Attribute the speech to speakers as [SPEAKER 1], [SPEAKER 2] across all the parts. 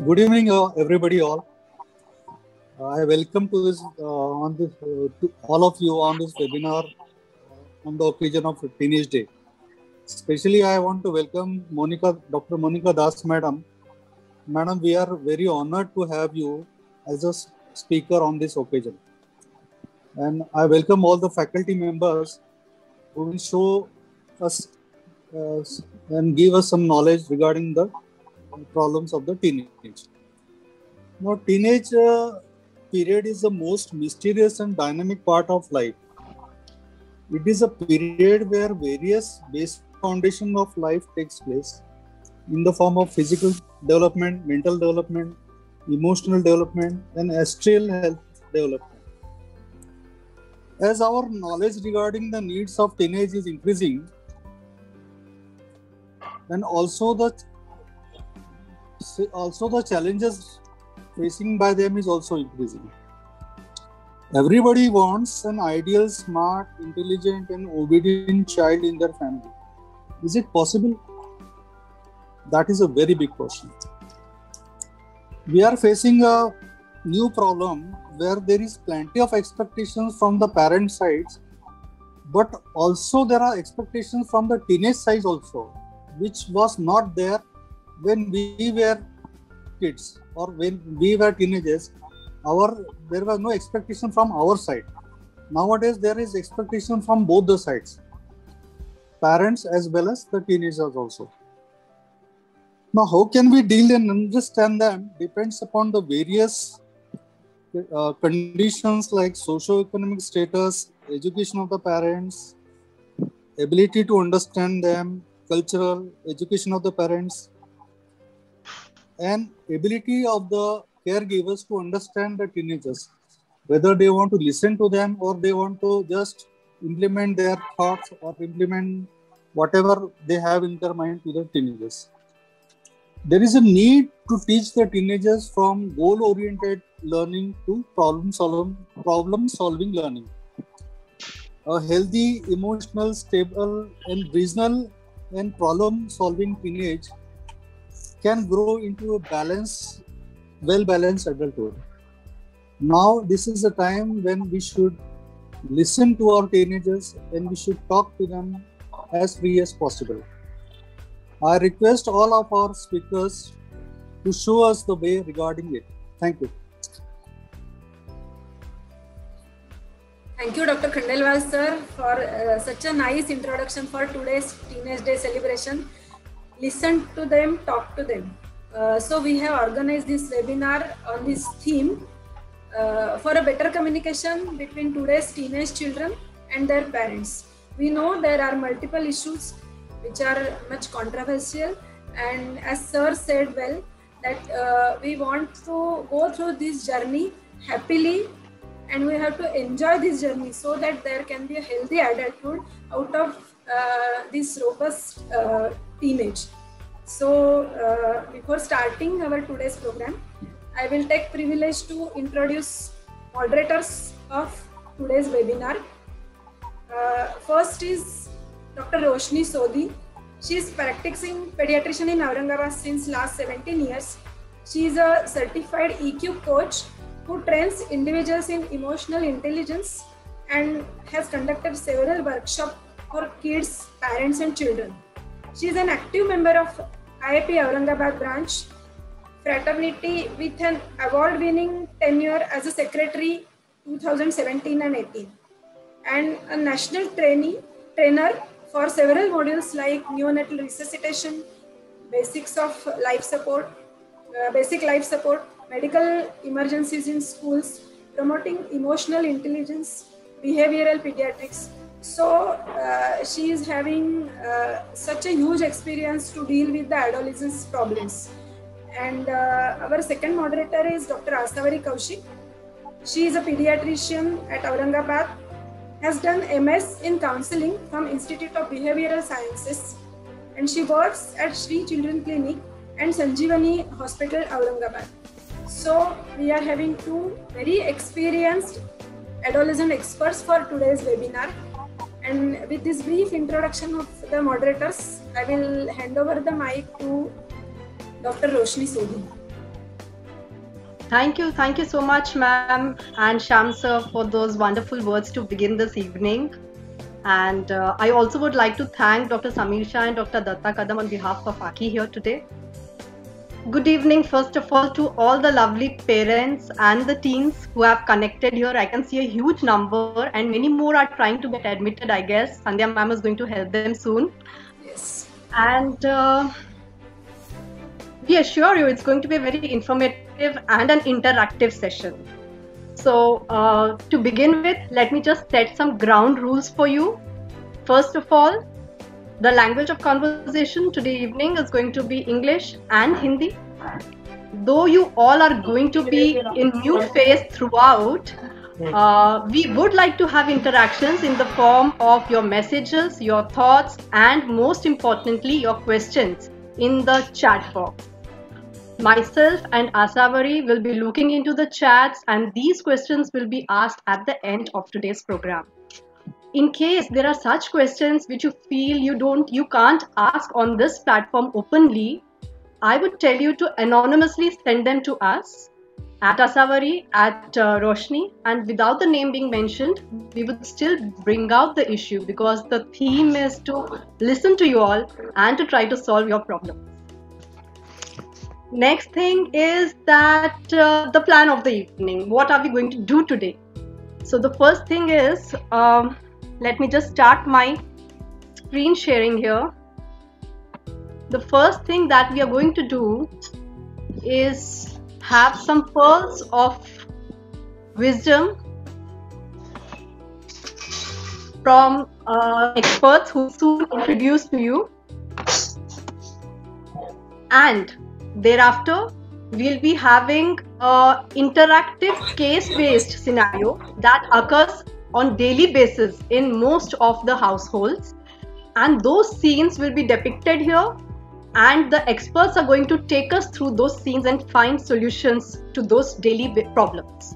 [SPEAKER 1] Good evening, everybody. I welcome to this to all of you on this webinar on the occasion of Teenage Day. Especially, I want to welcome Dr. Monica Das, Madam. Madam, we are very honored to have you as a speaker on this occasion. And I welcome all the faculty members who will show us and give us some knowledge regarding the problems of the teenage. Now, teenage period is the most mysterious and dynamic part of life. It is a period where various basic foundation of life takes place in the form of physical development, mental development, emotional development, and astral health development. As our knowledge regarding the needs of teenage is increasing, and also the challenges facing by them is also increasing. Everybody wants an ideal, smart, intelligent, and obedient child in their family. Is it possible? That is a very big question. We are facing a new problem where there is plenty of expectations from the parent sides, but also there are expectations from the teenage side also, which was not there when we were kids or when we were teenagers. There was no expectation from our side. Nowadays there is expectation from both the sides, parents as well as the teenagers also. Now, how can we deal and understand them depends upon the various conditions like socio-economic status, education of the parents, ability to understand them, cultural education of the parents, and ability of the caregivers to understand the teenagers, whether they want to listen to them or they want to just implement their thoughts or implement whatever they have in their mind to the teenagers. There is a need to teach the teenagers from goal-oriented learning to problem-solving learning. A healthy, emotional, stable, and reasonable and problem-solving teenage can grow into a well-balanced adulthood. Now, this is a time when we should listen to our teenagers and we should talk to them as free as possible. I request all of our speakers to show us the way regarding it. Thank you.
[SPEAKER 2] Thank you, Dr. Khandelwal sir, for such a nice introduction for today's Teenage Day celebration. Listen to them, talk to them. So we have organized this webinar on this theme for a better communication between today's teenage children and their parents. We know there are multiple issues which are much controversial, and as sir said well, that we want to go through this journey happily and we have to enjoy this journey so that there can be a healthy adulthood out of this robust teenage. So before starting our today's program, I will take privilege to introduce moderators of today's webinar. First is Dr. Roshni Sodhi. She is practicing pediatrician in Aurangabad since last 17 years. She is a certified EQ coach who trains individuals in emotional intelligence and has conducted several workshops for kids, parents and children. She is an active member of IIP Aurangabad branch fraternity with an award-winning tenure as a secretary 2017 and 18, and a national trainer for several modules like neonatal resuscitation, basics of life support, basic life support, medical emergencies in schools, promoting emotional intelligence, behavioral pediatrics. So she is having such a huge experience to deal with the adolescents' problems. And our second moderator is Dr. Asavari Kaushik. She is a pediatrician at Aurangabad, has done MS in counseling from Institute of Behavioral Sciences, and she works at Sri Children Clinic and Sanjeevani Hospital, Aurangabad. So we are having two very experienced adolescent experts for today's webinar. And with this brief introduction of the moderators, I will hand over the mic to Dr. Roshni Sodhi.
[SPEAKER 3] Thank you so much, ma'am and Sham sir, for those wonderful words to begin this evening. And I also would like to thank Dr. Sameer Shah and Dr. Datta Kadam on behalf of Aki here today. Good evening, first of all, to all the lovely parents and the teens who have connected here. I can see a huge number, and many more are trying to get admitted, I guess. Sandhya ma'am is going to help them soon.
[SPEAKER 2] Yes.
[SPEAKER 3] And we assure you it's going to be a very informative and an interactive session. So to begin with, let me just set some ground rules for you. First of all, the language of conversation today evening is going to be English and Hindi. Though you all are going to be in mute phase throughout, we would like to have interactions in the form of your messages, your thoughts, and most importantly, your questions in the chat box. Myself and Asavari will be looking into the chats, and these questions will be asked at the end of today's program. In case there are such questions which you feel you can't ask on this platform openly, I would tell you to anonymously send them to us at Asavari, at Roshni, and without the name being mentioned, we would still bring out the issue because the theme is to listen to you all and to try to solve your problem. Next thing is that the plan of the evening. What are we going to do today? So the first thing is, let me just start my screen sharing here. The first thing that we are going to do is have some pearls of wisdom from experts who will soon introduce to you. And thereafter, we'll be having an interactive case-based scenario that occurs on daily basis in most of the households, and those scenes will be depicted here, and the experts are going to take us through those scenes and find solutions to those daily problems.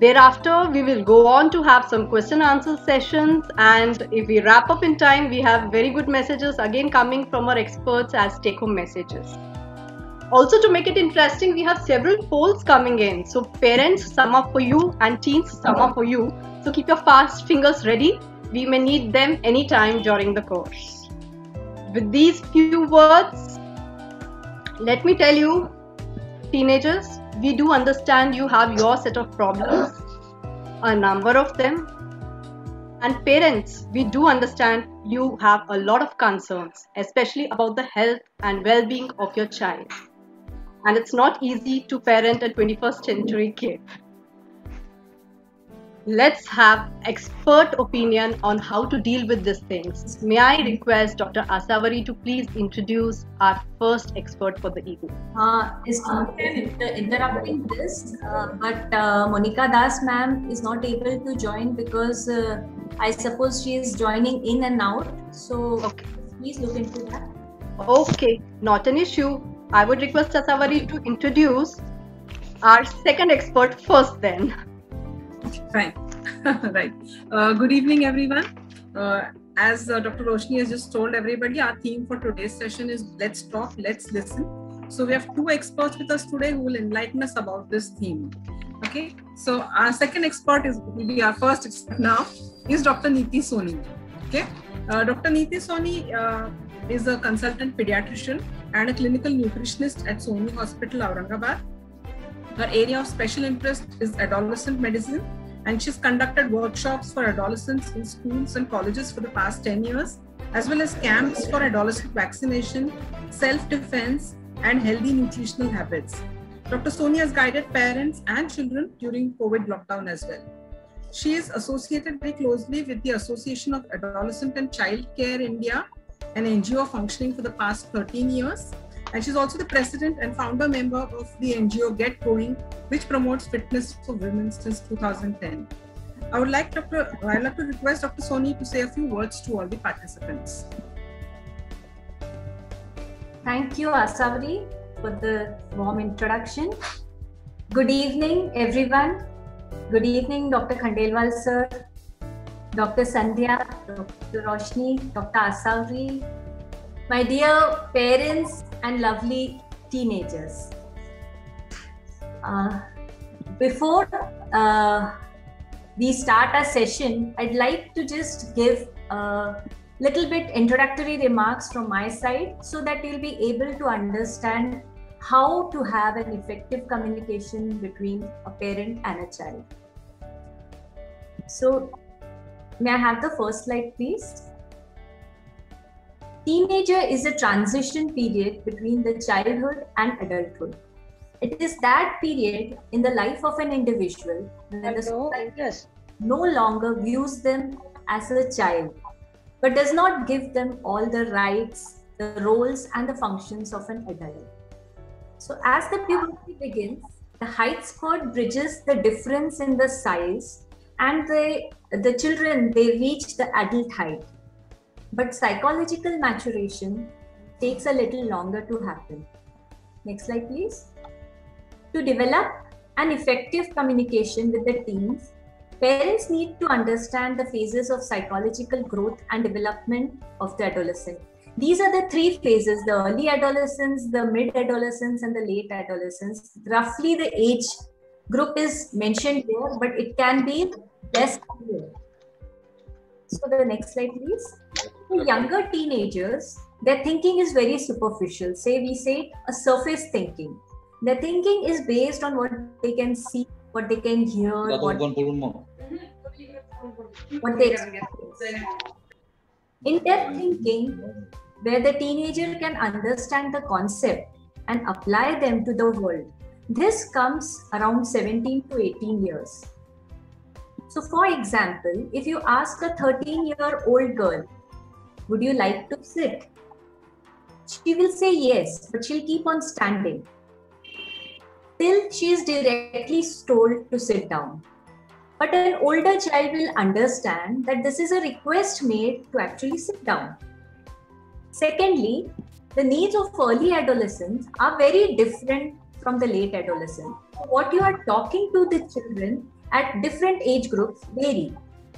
[SPEAKER 3] Thereafter, we will go on to have some question and answer sessions, and if we wrap up in time, we have very good messages again coming from our experts as take-home messages. Also, to make it interesting, we have several polls coming in. So parents, some are for you, and teens, some are for you. So keep your fast fingers ready. We may need them anytime during the course. With these few words, let me tell you, teenagers, we do understand you have your set of problems, a number of them. And parents, we do understand you have a lot of concerns, especially about the health and well-being of your child. And it's not easy to parent a 21st century kid. Let's have expert opinion on how to deal with these things. May I request Dr. Asavari to please introduce our first expert for the evening.
[SPEAKER 4] Interrupting this, but Monica Das ma'am is not able to join because I suppose she is joining in and out. So okay, please look into that.
[SPEAKER 3] Okay, not an issue. I would request Asavari to introduce our second expert first then.
[SPEAKER 5] Fine. Right. Good evening, everyone. As Dr. Roshni has just told everybody, our theme for today's session is Let's Talk, Let's Listen. So we have two experts with us today who will enlighten us about this theme. Okay. So our second expert will be our first expert now is Dr. Neeti Soni. Okay. Dr. Neeti Soni is a consultant pediatrician and a clinical nutritionist at Soni Hospital, Aurangabad. Her area of special interest is adolescent medicine, and she's conducted workshops for adolescents in schools and colleges for the past 10 years, as well as camps for adolescent vaccination, self-defense, and healthy nutritional habits. Dr. Soni has guided parents and children during COVID lockdown as well. She is associated very closely with the Association of Adolescent and Child Care India, an NGO functioning for the past 13 years. And she's also the president and founder member of the NGO Get Going, which promotes fitness for women since 2010. I would like to request Dr. Soni to say a few words to all the participants.
[SPEAKER 4] Thank you, Asavari, for the warm introduction. Good evening, everyone. Good evening, Dr. Khandelwal sir, Dr. Sandhya, Dr. Roshni, Dr. Asavari, my dear parents and lovely teenagers. before we start our session, I'd like to just give a little bit introductory remarks from my side so that you'll be able to understand how to have an effective communication between a parent and a child. So, may I have the first slide, please? Teenager is a transition period between the childhood and adulthood. It is that period in the life of an individual when the society no longer views them as a child, but does not give them all the rights, the roles, and the functions of an adult. So as the puberty begins, the height spurt bridges the difference in the size, and the children, they reach the adult height. But psychological maturation takes a little longer to happen. Next slide, please. To develop an effective communication with the teens, parents need to understand the phases of psychological growth and development of the adolescent. These are the three phases: the early adolescence, the mid-adolescence, and the late adolescence. Roughly the age group is mentioned here, but it can be less clear. So the next slide, please. For younger teenagers, their thinking is very superficial. We say a surface thinking. Their thinking is based on what they can see, what they can hear, what they experience. In-depth thinking, where the teenager can understand the concept and apply them to the world. This comes around 17 to 18 years. So for example, if you ask a 13-year-old girl, would you like to sit? She will say yes, but she'll keep on standing till she is directly told to sit down. But an older child will understand that this is a request made to actually sit down. Secondly, the needs of early adolescents are very different from the late adolescent. So what you are talking to the children at different age groups vary.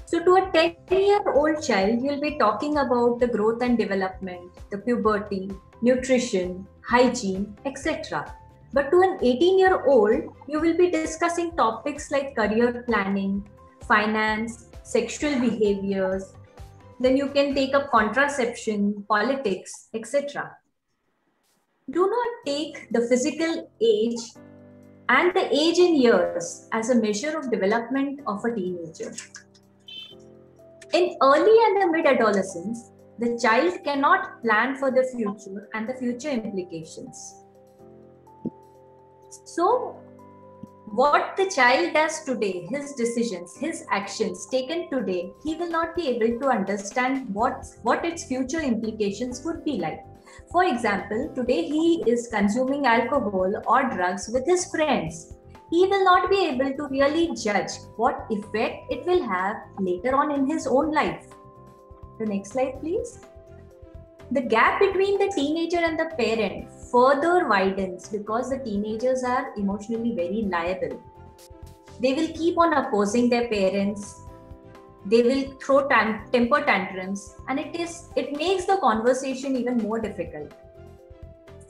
[SPEAKER 4] So to a 10-year-old child, you'll be talking about the growth and development, the puberty, nutrition, hygiene, etc. But to an 18-year-old, you will be discussing topics like career planning, finance, sexual behaviors. Then you can take up contraception, politics, etc. Do not take the physical age and the age in years as a measure of development of a teenager. In early and the mid-adolescence, the child cannot plan for the future and the future implications. So, what the child does today, his decisions, his actions taken today, he will not be able to understand what its future implications would be like. For example, today he is consuming alcohol or drugs with his friends. He will not be able to really judge what effect it will have later on in his own life. The next slide, please. The gap between the teenager and the parent further widens because the teenagers are emotionally very liable. They will keep on opposing their parents. They will throw temper tantrums, and it makes the conversation even more difficult.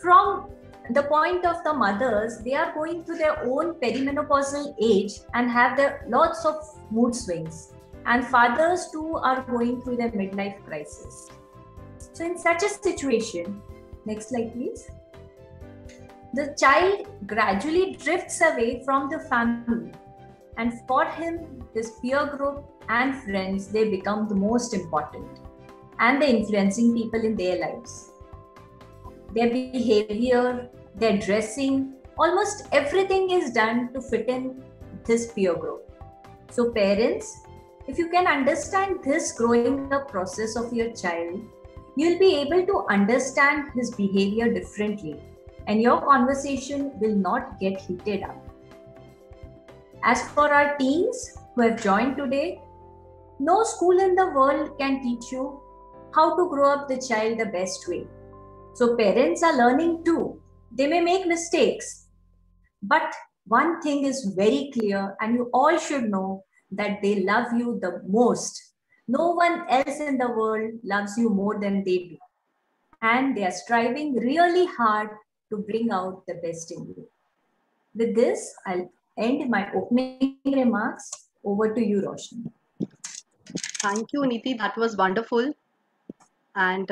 [SPEAKER 4] From the point of the mothers, they are going through their own perimenopausal age and have their lots of mood swings. And fathers too are going through their midlife crisis. So in such a situation, next slide please, the child gradually drifts away from the family, and for him, his peer group and friends, they become the most important and the influencing people in their lives. Their behavior, their dressing, almost everything is done to fit in this peer group. So parents, if you can understand this growing up process of your child, you'll be able to understand his behavior differently, and your conversation will not get heated up. As for our teens who have joined today, no school in the world can teach you how to grow up the child the best way. So parents are learning too. They may make mistakes, but one thing is very clear, and you all should know that they love you the most. No one else in the world loves you more than they do. And they are striving really hard to bring out the best in you. With this, I'll end my opening remarks. Over to you, Roshni.
[SPEAKER 3] Thank you, Niti. That was wonderful. And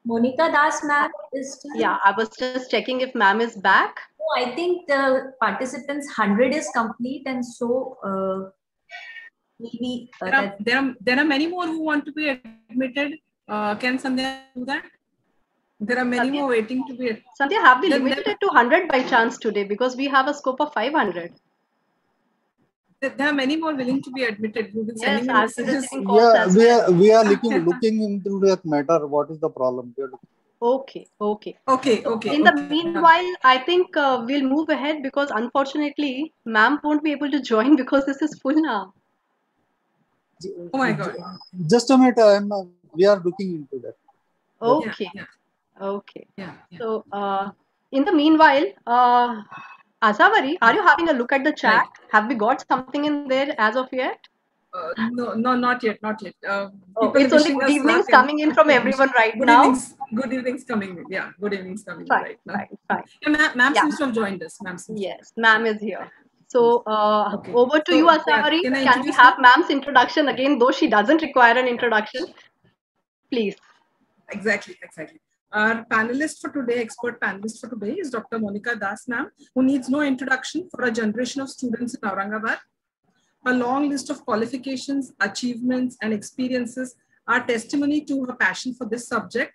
[SPEAKER 4] Monica Das ma'am is still...
[SPEAKER 3] yeah, I was just checking if ma'am is back.
[SPEAKER 4] Oh, I think the participants 100 is complete, and so maybe
[SPEAKER 5] there are many more who want to be admitted. Can Sandhya do that? There are many more waiting to be.
[SPEAKER 3] Sandhya, have we limited it to 100 by chance today? Because we have a scope of 500.
[SPEAKER 5] There are many more willing to be admitted. You will
[SPEAKER 3] Yes,
[SPEAKER 5] messages.
[SPEAKER 1] Yeah, we are looking into that matter. What is the problem?
[SPEAKER 3] Okay.
[SPEAKER 1] Okay.
[SPEAKER 3] In the meanwhile, I think we'll move ahead because unfortunately, ma'am won't be able to join because this is full now.
[SPEAKER 5] Oh my God!
[SPEAKER 1] Just a minute. We are looking into that.
[SPEAKER 3] Okay.
[SPEAKER 5] Yeah.
[SPEAKER 3] Okay.
[SPEAKER 5] Yeah.
[SPEAKER 3] So, in the meanwhile, Asavari, are you having a look at the chat? Right. Have we got something in there as of yet?
[SPEAKER 5] No, not yet.
[SPEAKER 3] It's only good evenings coming in from everyone right now.
[SPEAKER 5] Good evenings coming in. Yeah, good evenings coming in right now.
[SPEAKER 3] Fine.
[SPEAKER 5] Yeah, ma'am seems to have joined us.
[SPEAKER 3] Yes, ma'am is here. So, over to you, Asavari. Can we have ma'am's introduction again, though she doesn't require an introduction? Please.
[SPEAKER 5] Exactly. Our panelist for today, expert panelist for today is Dr. Monica Das ma'am, who needs no introduction for a generation of students in Aurangabad. A long list of qualifications, achievements, and experiences are testimony to her passion for this subject.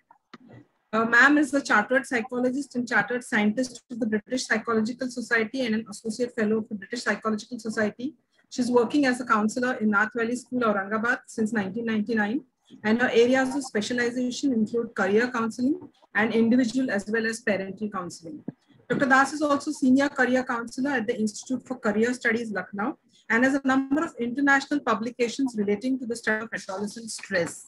[SPEAKER 5] Ma'am is a chartered psychologist and chartered scientist of the British Psychological Society and an associate fellow of the British Psychological Society. She's working as a counselor in Nath Valley School, Aurangabad since 1999. And her areas of specialization include career counseling and individual as well as parental counseling. Dr. Das is also senior career counselor at the Institute for Career Studies, Lucknow, and has a number of international publications relating to the study of adolescent stress.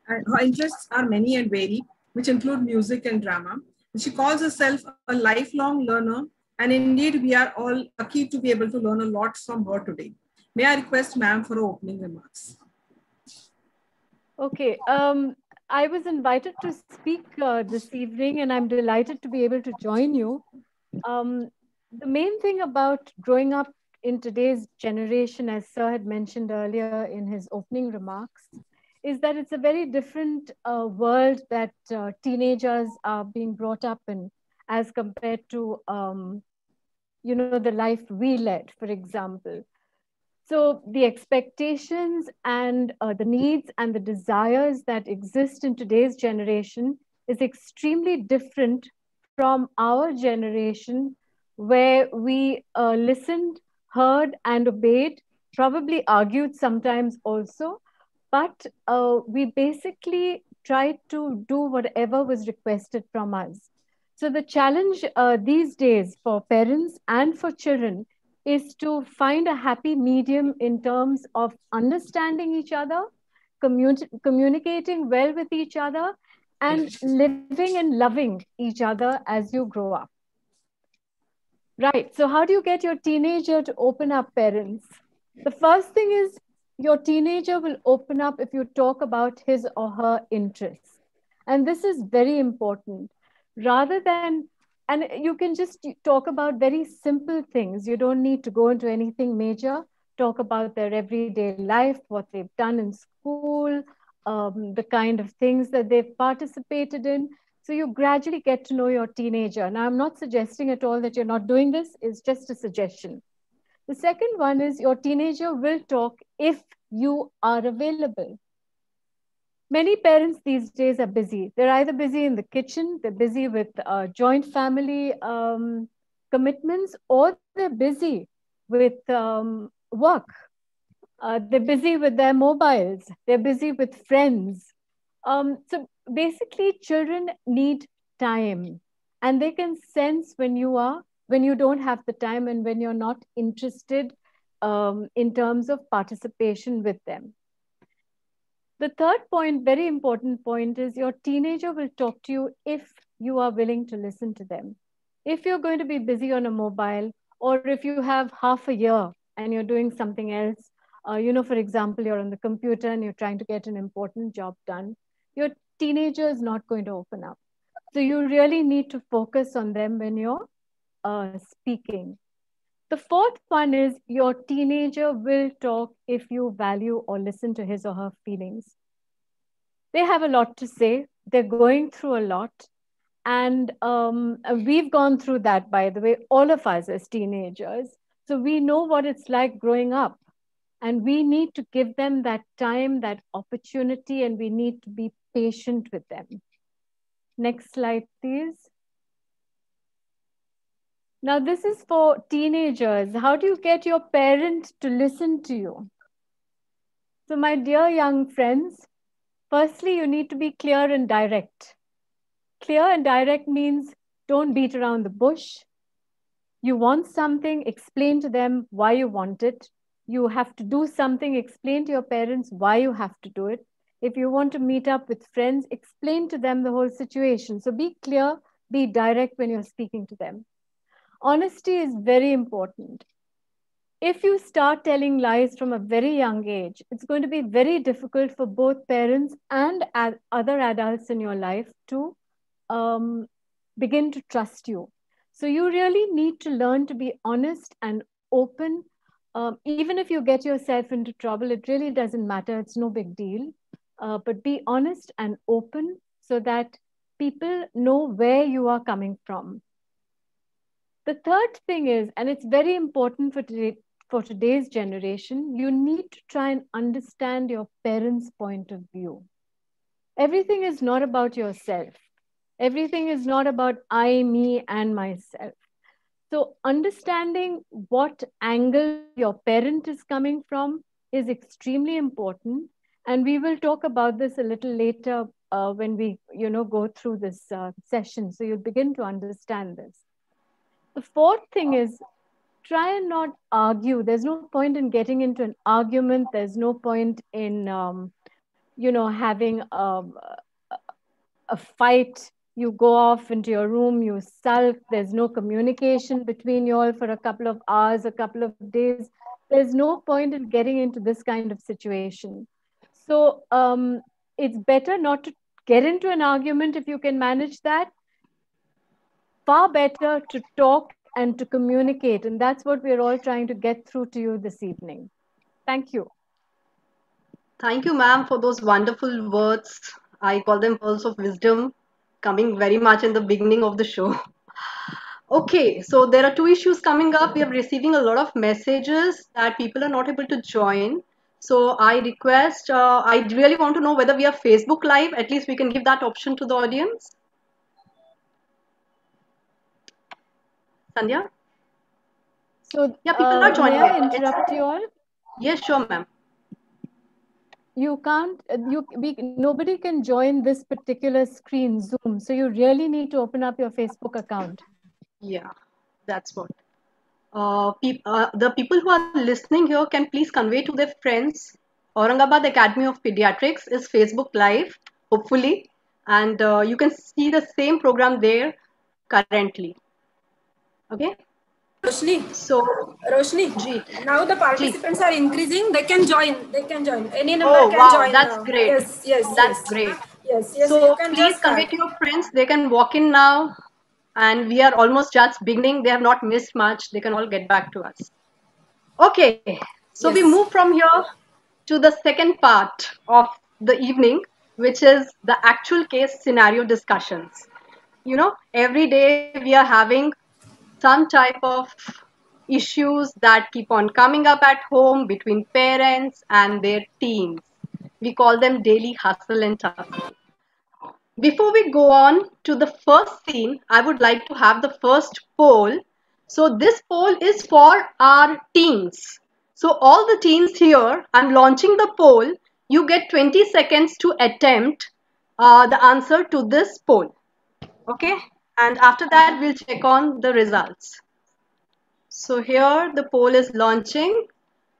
[SPEAKER 5] And her interests are many and varied, which include music and drama. And she calls herself a lifelong learner, and indeed we are all lucky to be able to learn a lot from her today. May I request ma'am for her opening remarks?
[SPEAKER 6] Okay, I was invited to speak this evening, and I'm delighted to be able to join you. The main thing about growing up in today's generation, as Sir had mentioned earlier in his opening remarks, is that it's a very different world that teenagers are being brought up in as compared to, the life we led, for example. So the expectations and the needs and the desires that exist in today's generation is extremely different from our generation, where we listened, heard, and obeyed, probably argued sometimes also, but we basically tried to do whatever was requested from us. So the challenge these days for parents and for children is to find a happy medium in terms of understanding each other, communicating well with each other, and living and loving each other as you grow up. Right. So how do you get your teenager to open up, parents? The first thing is your teenager will open up if you talk about his or her interests. And this is very important. Rather than, and you can just talk about very simple things. You don't need to go into anything major. Talk about their everyday life, what they've done in school, the kind of things that they've participated in. So you gradually get to know your teenager. Now, I'm not suggesting at all that you're not doing this. It's just a suggestion. The second one is your teenager will talk if you are available. Many parents these days are busy. They're either busy in the kitchen, they're busy with joint family commitments, or they're busy with work. They're busy with their mobiles. They're busy with friends. So basically, children need time, and they can sense when you don't have the time and when you're not interested in terms of participation with them. The third point, very important point, is your teenager will talk to you if you are willing to listen to them. If you're going to be busy on a mobile, or if you have half a year and you're doing something else, for example, you're on the computer and you're trying to get an important job done, your teenager is not going to open up. So you really need to focus on them when you're speaking. The fourth one is your teenager will talk if you value or listen to his or her feelings. They have a lot to say. They're going through a lot. And we've gone through that, by the way, all of us as teenagers. So we know what it's like growing up. And we need to give them that time, that opportunity, and we need to be patient with them. Next slide, please. Now, this is for teenagers. How do you get your parent to listen to you? So, my dear young friends, firstly, you need to be clear and direct. Clear and direct means don't beat around the bush. You want something, explain to them why you want it. You have to do something, explain to your parents why you have to do it. If you want to meet up with friends, explain to them the whole situation. So be clear, be direct when you're speaking to them. Honesty is very important. If you start telling lies from a very young age, it's going to be very difficult for both parents and other adults in your life to begin to trust you. So you really need to learn to be honest and open. Even if you get yourself into trouble, it really doesn't matter. It's no big deal. But be honest and open so that people know where you are coming from. The third thing is, and it's very important for today's generation, you need to try and understand your parents' point of view. Everything is not about yourself. Everything is not about I, me, and myself. So understanding what angle your parent is coming from is extremely important. And we will talk about this a little later when we, go through this session. So you'll begin to understand this. The fourth thing is try and not argue. There's no point in getting into an argument. There's no point in, having a fight. You go off into your room, you sulk. There's no communication between you all for a couple of hours, a couple of days. There's no point in getting into this kind of situation. So it's better not to get into an argument if you can manage that. Far better to talk and to communicate. And that's what we're all trying to get through to you this evening. Thank you.
[SPEAKER 3] Thank you, ma'am, for those wonderful words. I call them pearls of wisdom, coming very much in the beginning of the show. Okay, so there are two issues coming up. We are receiving a lot of messages that people are not able to join. So I request, I really want to know whether we are Facebook Live. At least we can give that option to the audience. Sandhya?
[SPEAKER 6] So,
[SPEAKER 3] yeah, people are joining.
[SPEAKER 6] May I interrupt you all?
[SPEAKER 3] Yes, sure, ma'am.
[SPEAKER 6] You can't, nobody can join this particular screen, Zoom. So you really need to open up your Facebook account.
[SPEAKER 3] Yeah, that's what. The people who are listening here can please convey to their friends. Aurangabad Academy of Pediatrics is Facebook Live, hopefully. And you can see the same program there currently. Okay?
[SPEAKER 2] Roshni,
[SPEAKER 3] So,
[SPEAKER 2] Roshni, now the participants are increasing. They can join. Any number
[SPEAKER 3] oh,
[SPEAKER 2] can
[SPEAKER 3] wow,
[SPEAKER 2] join.
[SPEAKER 3] that's
[SPEAKER 2] now.
[SPEAKER 3] great.
[SPEAKER 2] Yes,
[SPEAKER 3] That's great.
[SPEAKER 2] Yes.
[SPEAKER 3] So please convey to your friends. They can walk in now. And we are almost just beginning. They have not missed much. They can all get back to us. Okay. So we move from here to the second part of the evening, which is the actual case scenario discussions. Every day we are having some type of issues that keep on coming up at home between parents and their teens. We call them daily hustle and tussle. Before we go on to the first scene, I would like to have the first poll. So this poll is for our teens. So all the teens here, I'm launching the poll. You get 20 seconds to attempt the answer to this poll. Okay? And after that, we'll check on the results. So here the poll is launching.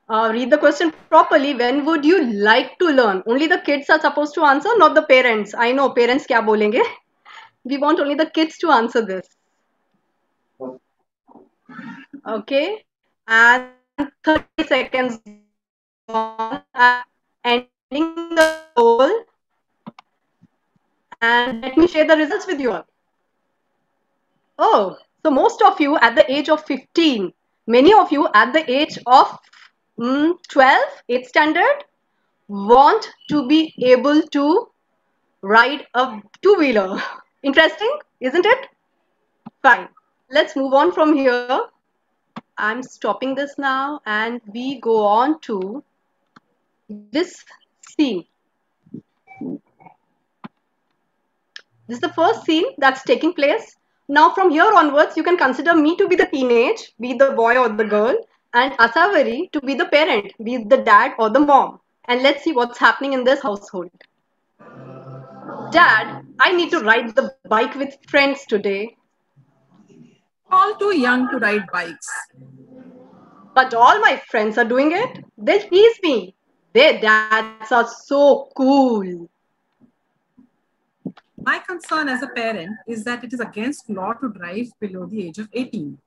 [SPEAKER 3] Read the question properly. When would you like to learn? Only the kids are supposed to answer, not the parents. I know parents kya bolenge. We want only the kids to answer this. Okay. And 30 seconds on. Ending the poll. And let me share the results with you all. Oh, so most of you at the age of 15 many of you at the age of 12, 8th standard, want to be able to ride a two-wheeler. Interesting, isn't it? Fine. Let's move on from here. I'm stopping this now and we go on to this scene. This is the first scene that's taking place. Now from here onwards, you can consider me to be the teenage, be the boy or the girl, and Asavari to be the parent, be the dad or the mom. And let's see what's happening in this household. Dad, I need to ride the bike with friends today.
[SPEAKER 5] All too young to ride bikes.
[SPEAKER 3] But all my friends are doing it. They'll tease me. Their dads are so cool.
[SPEAKER 5] My concern as a parent is that it is against law to drive below the age of 18.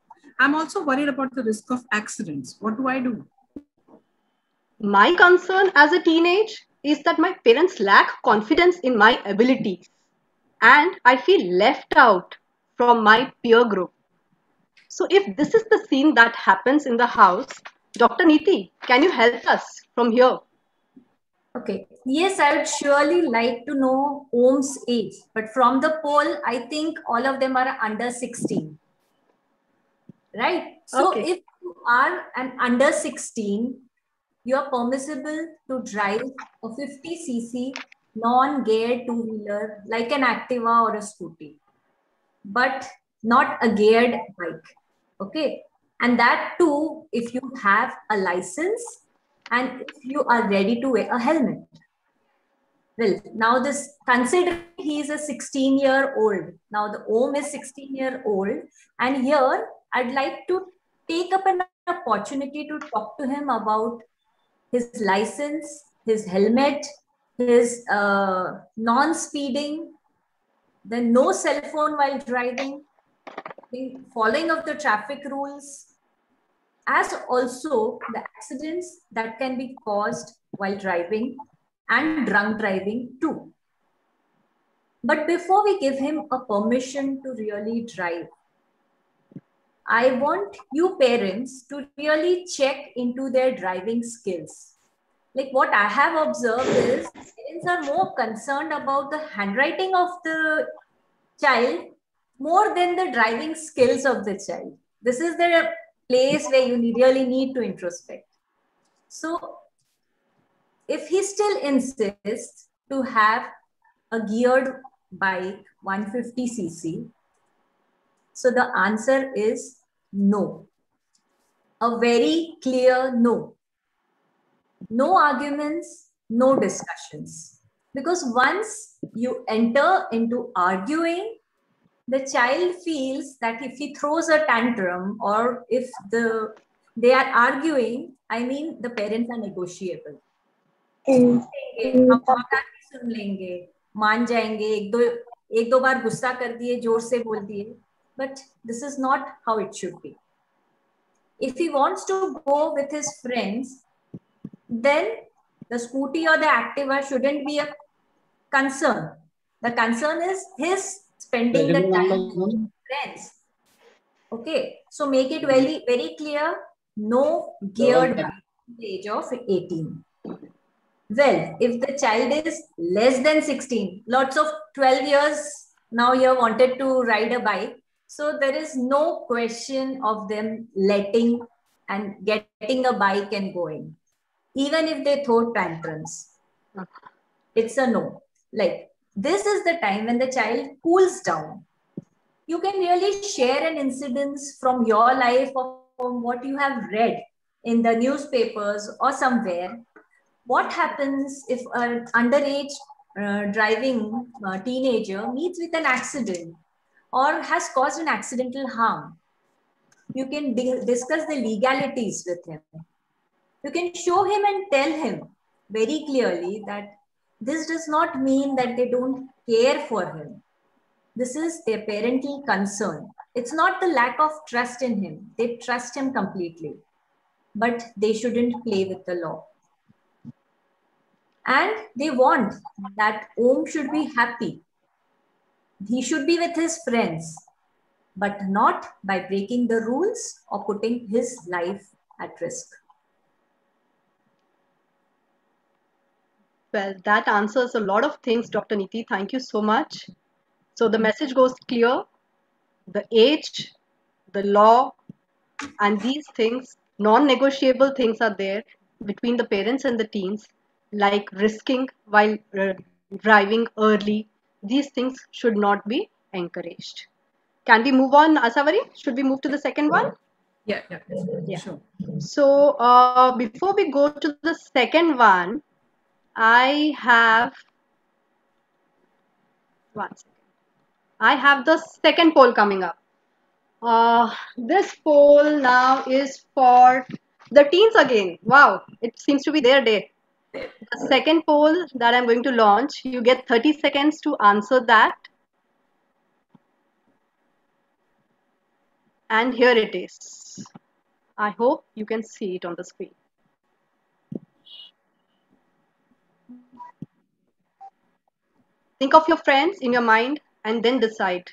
[SPEAKER 5] I'm also worried about the risk of accidents. What do I do?
[SPEAKER 3] My concern as a teenage is that my parents lack confidence in my abilities and I feel left out from my peer group. So if this is the scene that happens in the house, Dr. Neeti, can you help us from here?
[SPEAKER 4] Okay. Yes, I would surely like to know Om's age, but from the poll, I think all of them are under 16. Right? So
[SPEAKER 3] Okay.
[SPEAKER 4] if you are an under 16, you are permissible to drive a 50cc non-geared two-wheeler like an Activa or a scooty, but not a geared bike. Okay. And that too, if you have a license and if you are ready to wear a helmet. Well, now this, considering he is a 16-year-old, now the Om is 16-year-old, and here I'd like to take up an opportunity to talk to him about his license, his helmet, his non-speeding, then no cell phone while driving, following of the traffic rules, as also the accidents that can be caused while driving and drunk driving too. But before we give him a permission to really drive, I want you parents to really check into their driving skills. Like what I have observed is parents are more concerned about the handwriting of the child more than the driving skills of the child. This is the place where you really need to introspect. So if he still insists to have a geared bike 150cc, so the answer is no. A very clear no. No arguments, no discussions. Because once you enter into arguing, the child feels that if he throws a tantrum or if they are arguing, I mean the parents are negotiable. सुन लेंगे, मान जाएंगे, एक दो बार गुस्सा कर दिए, जोर से बोल दिए, but this is not how it should be. If he wants to go with his friends, then the scooty or the Activa shouldn't be a concern. The concern is his spending the time with friends. Okay, so make it very, very clear, no geared by the age of 18. Well, if the child is less than 16, lots of 12 years now you have wanted to ride a bike. So there is no question of them letting and getting a bike and going. Even if they throw tantrums, it's a no. Like this is the time when the child cools down. You can really share an incident from your life or from what you have read in the newspapers or somewhere. What happens if an underage driving teenager meets with an accident or has caused an accidental harm? You can discuss the legalities with him. You can show him and tell him very clearly that this does not mean that they don't care for him. This is their parental concern. It's not the lack of trust in him. They trust him completely, but they shouldn't play with the law. And they want that Om should be happy. He should be with his friends. but not by breaking the rules or putting his life at risk.
[SPEAKER 3] Well, that answers a lot of things, Dr. Niti. Thank you so much. So the message goes clear. The age, the law, and these things, non-negotiable things are there between the parents and the teens, like risking while driving early. These things should not be encouraged. Can we move on, Asavari? Should we move to the second one?
[SPEAKER 5] Yeah. Sure.
[SPEAKER 3] So before we go to the second one, I have the second poll coming up. This poll now is for the teens again. Wow, it seems to be their day. The second poll that I'm going to launch, you get 30 seconds to answer that. And here it is. I hope you can see it on the screen. Think of your friends in your mind and then decide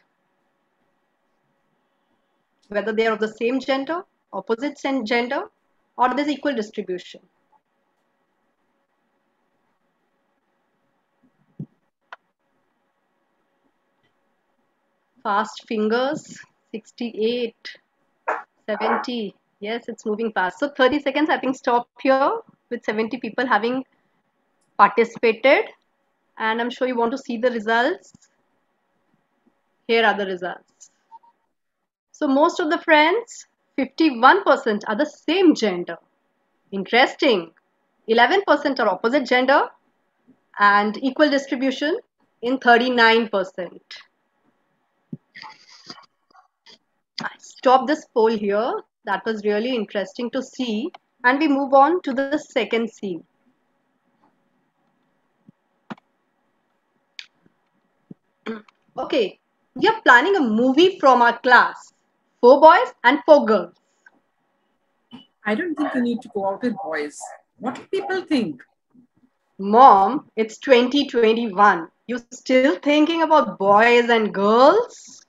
[SPEAKER 3] whether they are of the same gender, opposite gender, or there's equal distribution. Fast fingers, 68, 70. Yes, it's moving fast. So 30 seconds, I think, stop here with 70 people having participated. And I'm sure you want to see the results. Here are the results. So most of the friends, 51% are the same gender. Interesting. 11% are opposite gender and equal distribution in 39%. I stop this poll here. That was really interesting to see. And we move on to the second scene. Okay, we are planning a movie from our class. 4 boys and 4 girls.
[SPEAKER 5] I don't think you need to go out with boys. What do people think?
[SPEAKER 3] Mom, it's 2021. You still thinking about boys and girls?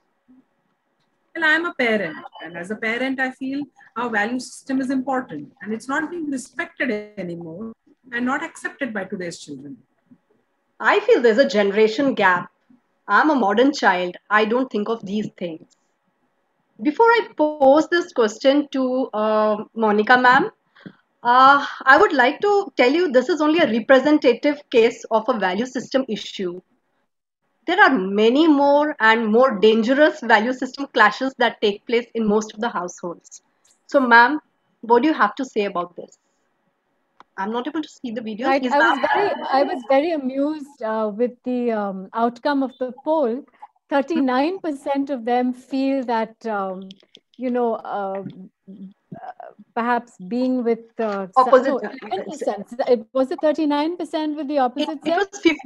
[SPEAKER 5] Well, I'm a parent, and as a parent, I feel our value system is important, and it's not being respected anymore and not accepted by today's children.
[SPEAKER 3] I feel there's a generation gap. I'm a modern child. I don't think of these things. Before I pose this question to Monica ma'am, I would like to tell you this is only a representative case of a value system issue. There are many more and more dangerous value system clashes that take place in most of the households. So ma'am, what do you have to say about this? I'm not able to see the video.
[SPEAKER 6] Right. I was very amused with the outcome of the poll. 39% of them feel that, perhaps being with
[SPEAKER 3] opposite.
[SPEAKER 6] No, 11%. It was it 39% with the opposite sex?
[SPEAKER 3] It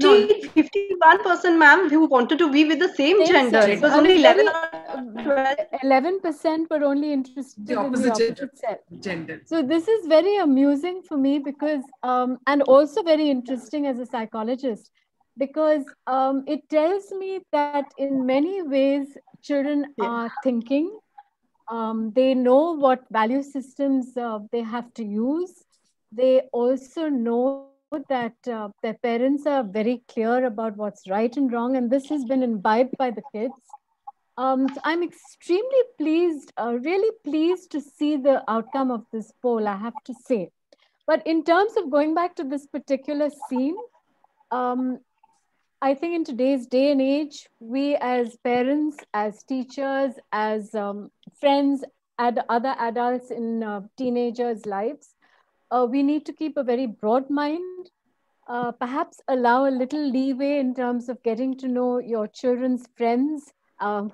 [SPEAKER 3] was 51%, ma'am, who wanted to be with the same gender.
[SPEAKER 6] Sex.
[SPEAKER 3] It was only
[SPEAKER 6] 11% were only interested in the opposite
[SPEAKER 5] gender.
[SPEAKER 6] So this is very amusing for me because, and also very interesting as a psychologist, because it tells me that in many ways children are thinking. They know what value systems they have to use. They also know that their parents are very clear about what's right and wrong, and this has been imbibed by the kids. So I'm extremely pleased, really pleased to see the outcome of this poll, I have to say. But in terms of going back to this particular scene, I think in today's day and age, we as parents, as teachers, as friends, and other adults in teenagers' lives, we need to keep a very broad mind, perhaps allow a little leeway in terms of getting to know your children's friends,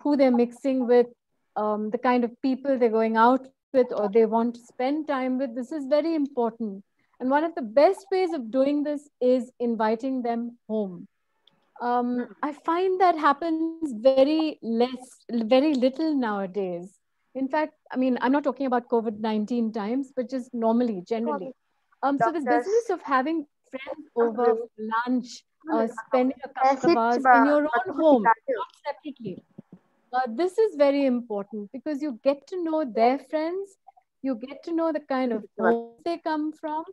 [SPEAKER 6] who they're mixing with, the kind of people they're going out with or they want to spend time with. This is very important. And one of the best ways of doing this is inviting them home. I find that happens very little nowadays. In fact, I mean, I'm not talking about COVID-19 times, but just normally, generally. So this business of having friends over for lunch, spending a couple of hours in your own home, not separately. this is very important because you get to know their friends, you get to know the kind of homes they come from.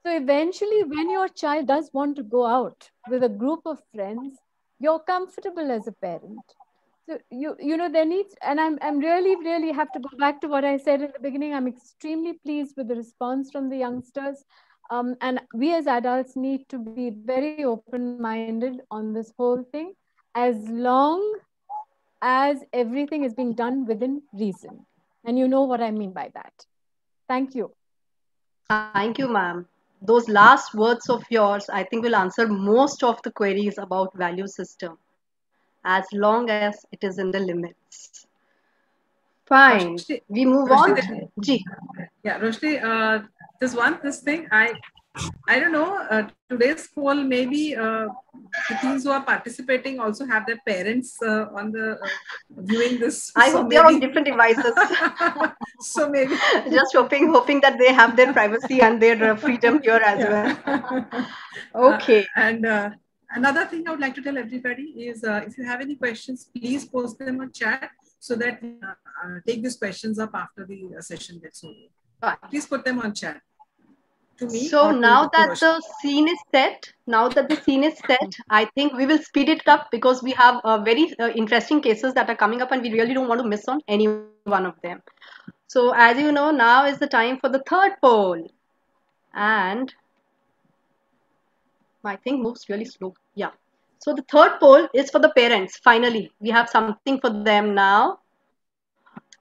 [SPEAKER 6] So eventually, when your child does want to go out with a group of friends, you're comfortable as a parent. So you know there needs, and I'm really have to go back to what I said at the beginning. I'm extremely pleased with the response from the youngsters, and we as adults need to be very open-minded on this whole thing, as long as everything is being done within reason. And you know what I mean by that. Thank you.
[SPEAKER 3] Thank you, ma'am. Those last words of yours, I think, will answer most of the queries about value system, as long as it is in the limits. Fine.
[SPEAKER 5] Roshni,
[SPEAKER 3] We move
[SPEAKER 5] Roshni,
[SPEAKER 3] on. Ji.
[SPEAKER 5] yeah, Roshni, this thing, I don't know, today's poll, maybe the teens who are participating also have their parents on the viewing this.
[SPEAKER 3] I
[SPEAKER 5] so
[SPEAKER 3] hope
[SPEAKER 5] maybe,
[SPEAKER 3] they're on different devices.
[SPEAKER 5] so maybe.
[SPEAKER 3] Just hoping that they have their privacy and their freedom here as well. Okay.
[SPEAKER 5] And another thing I would like to tell everybody is if you have any questions, please post them on chat so that we take these questions up after the session gets over.
[SPEAKER 3] Fine.
[SPEAKER 5] Please put them on chat. To me,
[SPEAKER 3] So now that the scene is set, I think we will speed it up because we have very interesting cases that are coming up and we really don't want to miss on any one of them. So as you know, now is the time for the third poll. And my thing moves really slow. Yeah. So the third poll is for the parents. Finally, we have something for them now.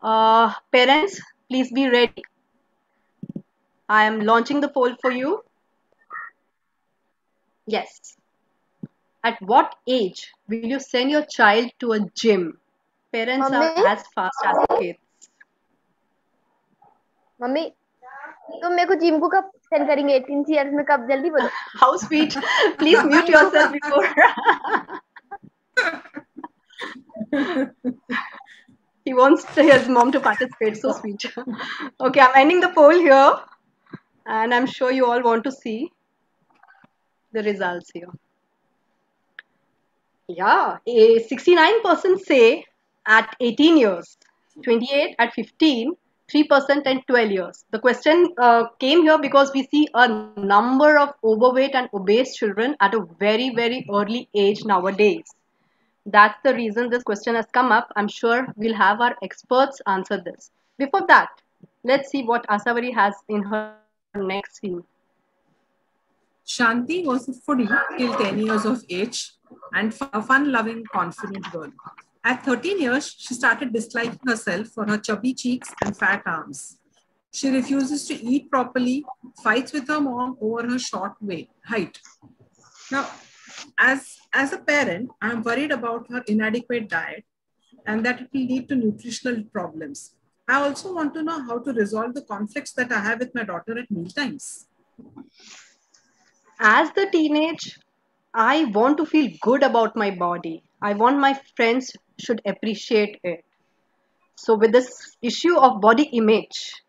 [SPEAKER 3] Parents, please be ready. I am launching the poll for you. Yes. At what age will you send your child to a gym? Parents
[SPEAKER 7] Mummy?
[SPEAKER 3] are as fast as the kids.
[SPEAKER 7] Mummy तुम मेरे को gym को कब send करेंगे 18 years में कब जल्दी बोलो
[SPEAKER 3] How sweet. Please mute yourself before. He wants his mom to participate. So sweet. Okay, I'm ending the poll here. And I'm sure you all want to see the results here. Yeah, 69% say at 18 years, 28 at 15, 3% and 12 years. The question came here because we see a number of overweight and obese children at a very early age nowadays. That's the reason this question has come up. I'm sure we'll have our experts answer this. Before that, let's see what Asavari has in her next scene.
[SPEAKER 5] Shanti was a foodie till 10 years of age and a fun-loving, confident girl. At 13 years, she started disliking herself for her chubby cheeks and fat arms. She refuses to eat properly, fights with her mom over her short height. Now, as a parent, I'm worried about her inadequate diet and that it will lead to nutritional problems. I also want to know how to resolve the conflicts that I have with my daughter at mealtimes.
[SPEAKER 3] As the teenage, I want to feel good about my body. I want my friends should appreciate it. So with this issue of body image,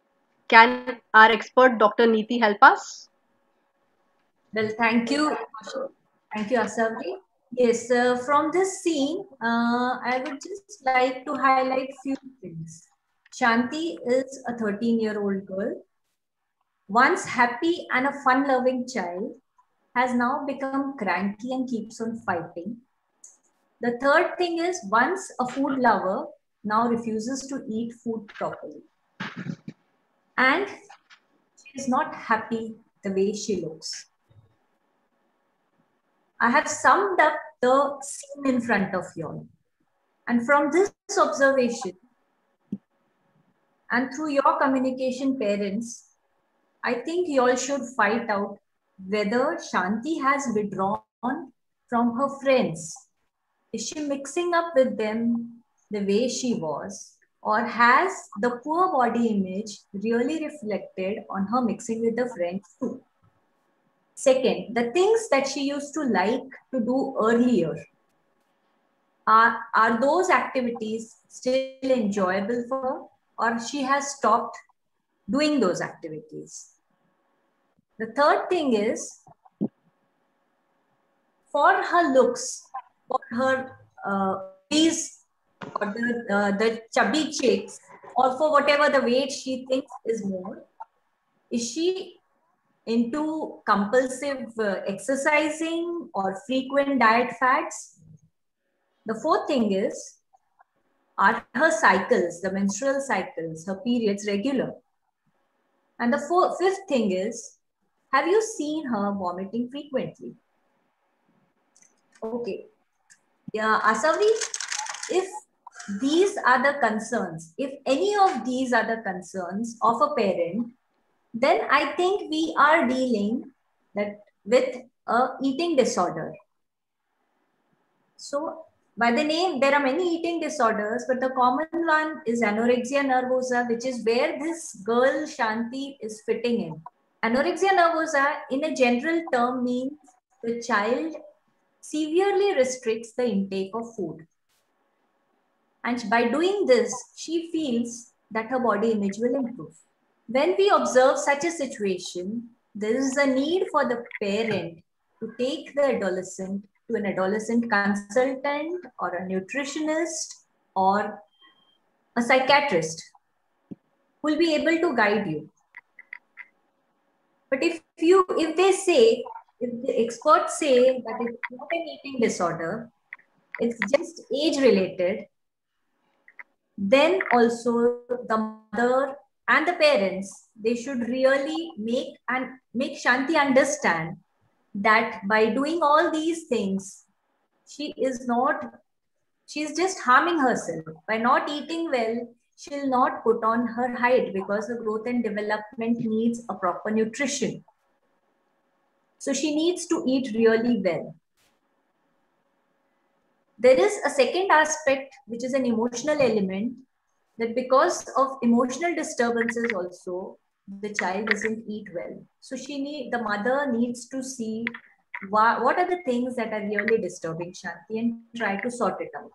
[SPEAKER 3] can our expert Dr. Neeti help us?
[SPEAKER 4] Well, thank you. Thank you, Asavari. Yes, from this scene, I would just like to highlight few things. Shanti is a 13-year-old girl. Once happy and a fun-loving child, has now become cranky and keeps on fighting. The third thing is, once a food lover, now refuses to eat food properly. And she is not happy the way she looks. I have summed up the scene in front of you all. And from this observation, and through your communication, parents, I think you all should fight out whether Shanti has withdrawn from her friends. Is she mixing up with them the way she was? Or has the poor body image really reflected on her mixing with the friends too? Second, the things that she used to like to do earlier, are those activities still enjoyable for her, or she has stopped doing those activities? The third thing is, for her looks, for her ways or the chubby chicks, or for whatever the weight she thinks is more, is she into compulsive exercising or frequent diet fads? The fourth thing is, are her cycles, the menstrual cycles, her periods regular? And the fifth thing is, have you seen her vomiting frequently? Okay. Yeah, Asavi, if these are the concerns, if any of these are the concerns of a parent, then I think we are dealing with a eating disorder. So by the name, there are many eating disorders, but the common one is anorexia nervosa, which is where this girl Shanti is fitting in. Anorexia nervosa, in a general term, means the child severely restricts the intake of food. And by doing this, she feels that her body image will improve. When we observe such a situation, there is a need for the parent to take the adolescent to an adolescent consultant or a nutritionist or a psychiatrist who will be able to guide you. But if the experts say that it's not an eating disorder, it's just age related, then also the mother and the parents, they should really make Shanti understand that by doing all these things, she's just harming herself. By not eating well, she'll not put on her height because the growth and development needs a proper nutrition. So she needs to eat really well. There is a second aspect, which is an emotional element, that because of emotional disturbances also, the child doesn't eat well. So the mother needs to see what are the things that are really disturbing Shanti and try to sort it out.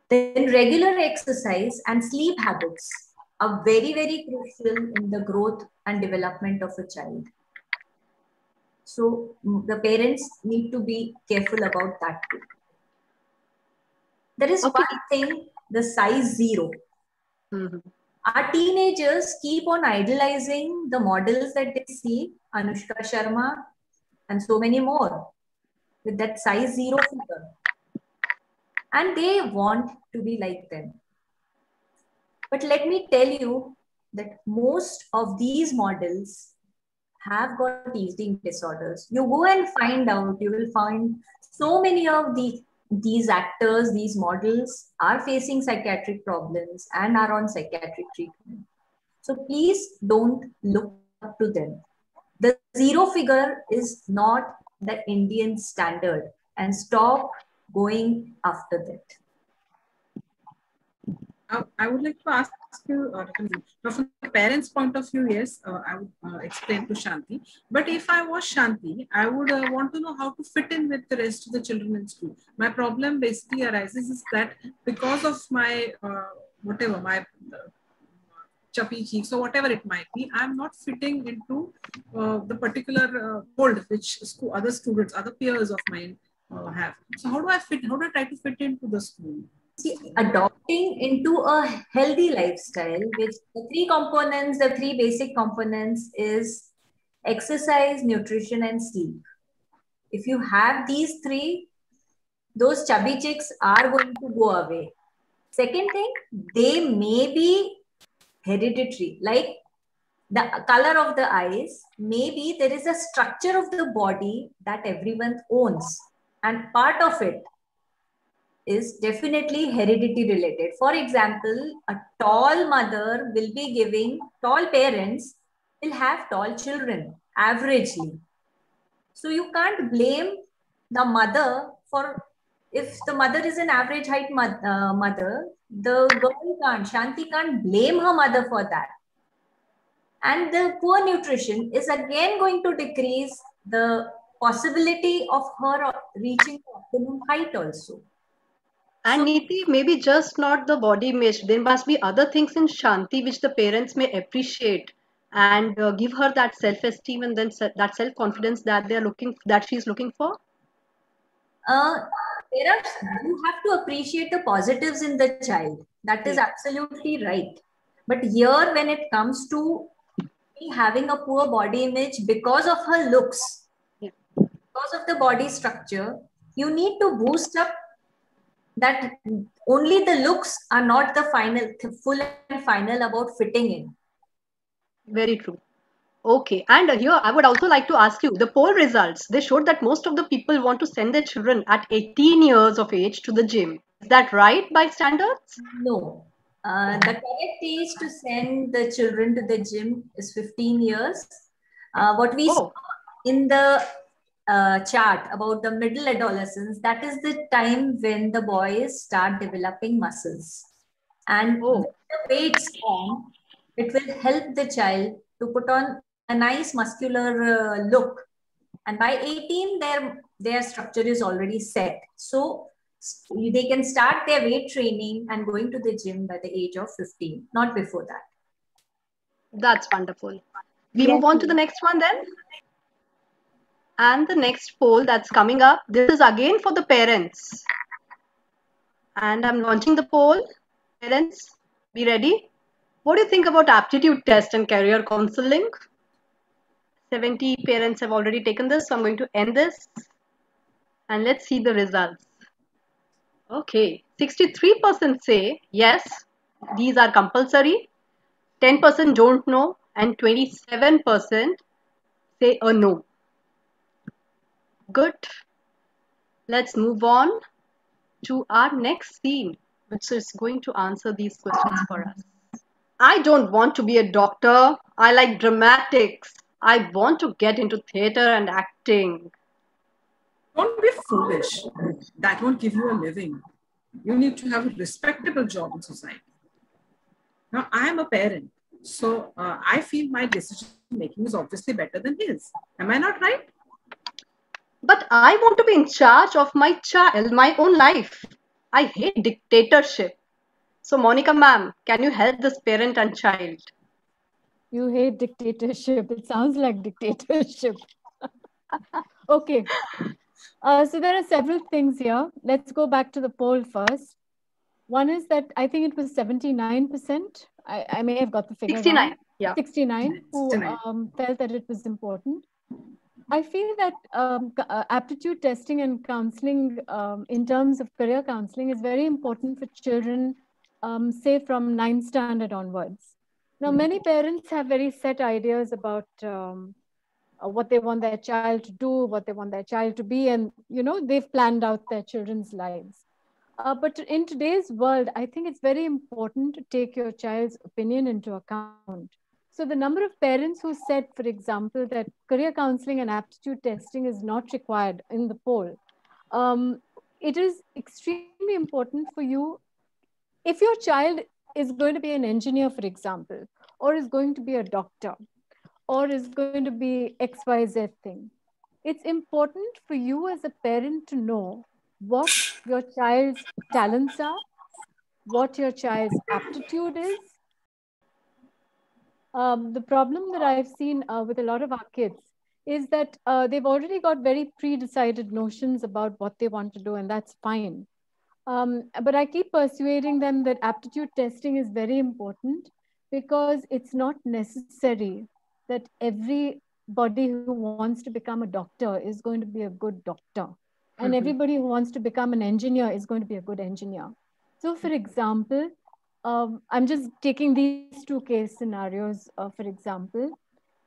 [SPEAKER 4] Then regular exercise and sleep habits are very, very crucial in the growth and development of a child. So the parents need to be careful about that too. There is one thing, the size 0.
[SPEAKER 3] Mm-hmm.
[SPEAKER 4] Our teenagers keep on idolizing the models that they see, Anushka Sharma and so many more, with that size 0 figure. And they want to be like them. But let me tell you that most of these models have got eating disorders. You go and find out, you will find so many of these actors, these models are facing psychiatric problems and are on psychiatric treatment. So please don't look up to them. The 0 figure is not the Indian standard, and stop going after that.
[SPEAKER 5] I would like to ask you, from the parents' point of view, yes, I would explain to Shanti. But if I was Shanti, I would want to know how to fit in with the rest of the children in school. My problem basically arises is that because of my, my chubby cheeks or whatever it might be, I'm not fitting into the particular mold which other students, other peers of mine have. So how do I try to fit into the school?
[SPEAKER 4] See, adopting into a healthy lifestyle, which the three basic components is exercise, nutrition, and sleep. If you have these three, those chubby chicks are going to go away. Second thing, they may be hereditary, like the color of the eyes. Maybe there is a structure of the body that everyone owns, and part of it is definitely heredity related. For example, a tall mother will be tall parents will have tall children averagely. So you can't blame the mother if the mother is an average height mother, the girl Shanti can't blame her mother for that. And the poor nutrition is again going to decrease the possibility of her reaching optimum height also.
[SPEAKER 3] And Neeti, maybe just not the body image. There must be other things in Shanti which the parents may appreciate and give her that self-esteem and then that self-confidence that she's looking for.
[SPEAKER 4] You have to appreciate the positives in the child. That is absolutely right. But here, when it comes to having a poor body image because of her looks, because of the body structure, you need to boost up that only the looks are not the full and final about fitting in.
[SPEAKER 3] Very true. Okay, and here I would also like to ask you, the poll results, they showed that most of the people want to send their children at 18 years of age to the gym. Is that right by standards?
[SPEAKER 4] No. The correct age to send the children to the gym is 15 years. What we saw in the chart about the middle adolescence, that is the time when the boys start developing muscles. And with the weights on, it will help the child to put on a nice muscular look. And by 18, their structure is already set. So they can start their weight training and going to the gym by the age of 15, not before that.
[SPEAKER 3] That's wonderful. We move on to the next one then. And the next poll that's coming up, this is again for the parents. And I'm launching the poll. Parents, be ready. What do you think about aptitude test and career counseling? 70 parents have already taken this, so I'm going to end this. And let's see the results. Okay, 63% say yes, these are compulsory. 10% don't know, and 27% say a no. Good. Let's move on to our next theme, which is going to answer these questions for us. I don't want to be a doctor. I like dramatics. I want to get into theater and acting.
[SPEAKER 5] Don't be foolish. That won't give you a living. You need to have a respectable job in society. Now, I am a parent, so I feel my decision making is obviously better than his. Am I not right?
[SPEAKER 3] But I want to be in charge of my child, my own life. I hate dictatorship. So, Monica ma'am, can you help this parent and child?
[SPEAKER 6] You hate dictatorship. It sounds like dictatorship. Okay. So there are several things here. Let's go back to the poll first. One is that I think it was 79%. I may have got the figure
[SPEAKER 3] 69.
[SPEAKER 6] wrong.
[SPEAKER 3] Yeah.
[SPEAKER 6] 69 who felt that it was important. I feel that aptitude testing and counseling in terms of career counseling is very important for children, say from 9th standard onwards. Now, many parents have very set ideas about what they want their child to do, what they want their child to be, and they've planned out their children's lives. But in today's world, I think it's very important to take your child's opinion into account. So the number of parents who said, for example, that career counseling and aptitude testing is not required in the poll, it is extremely important for you. If your child is going to be an engineer, for example, or is going to be a doctor, or is going to be XYZ thing, it's important for you as a parent to know what your child's talents are, what your child's aptitude is. The problem that I've seen with a lot of our kids is that they've already got very pre-decided notions about what they want to do, and that's fine. But I keep persuading them that aptitude testing is very important because it's not necessary that everybody who wants to become a doctor is going to be a good doctor. And everybody who wants to become an engineer is going to be a good engineer. So, for example, I'm just taking these two case scenarios, for example.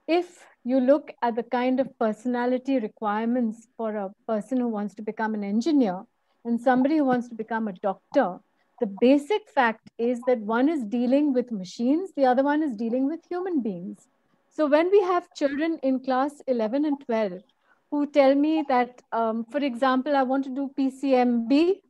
[SPEAKER 6] If you look at the kind of personality requirements for a person who wants to become an engineer and somebody who wants to become a doctor, the basic fact is that one is dealing with machines, the other one is dealing with human beings. So when we have children in class 11 and 12 who tell me that, for example, I want to do PCMB,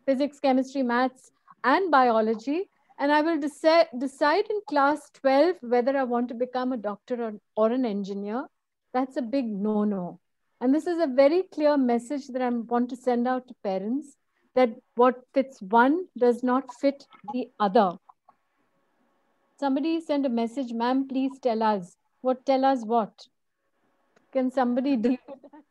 [SPEAKER 6] physics, chemistry, maths, and biology, and I will decide in class 12 whether I want to become a doctor or an engineer, that's a big no-no. And this is a very clear message that I want to send out to parents, that what fits one does not fit the other. Somebody sent a message, ma'am, please tell us. Tell us what? Can somebody do that?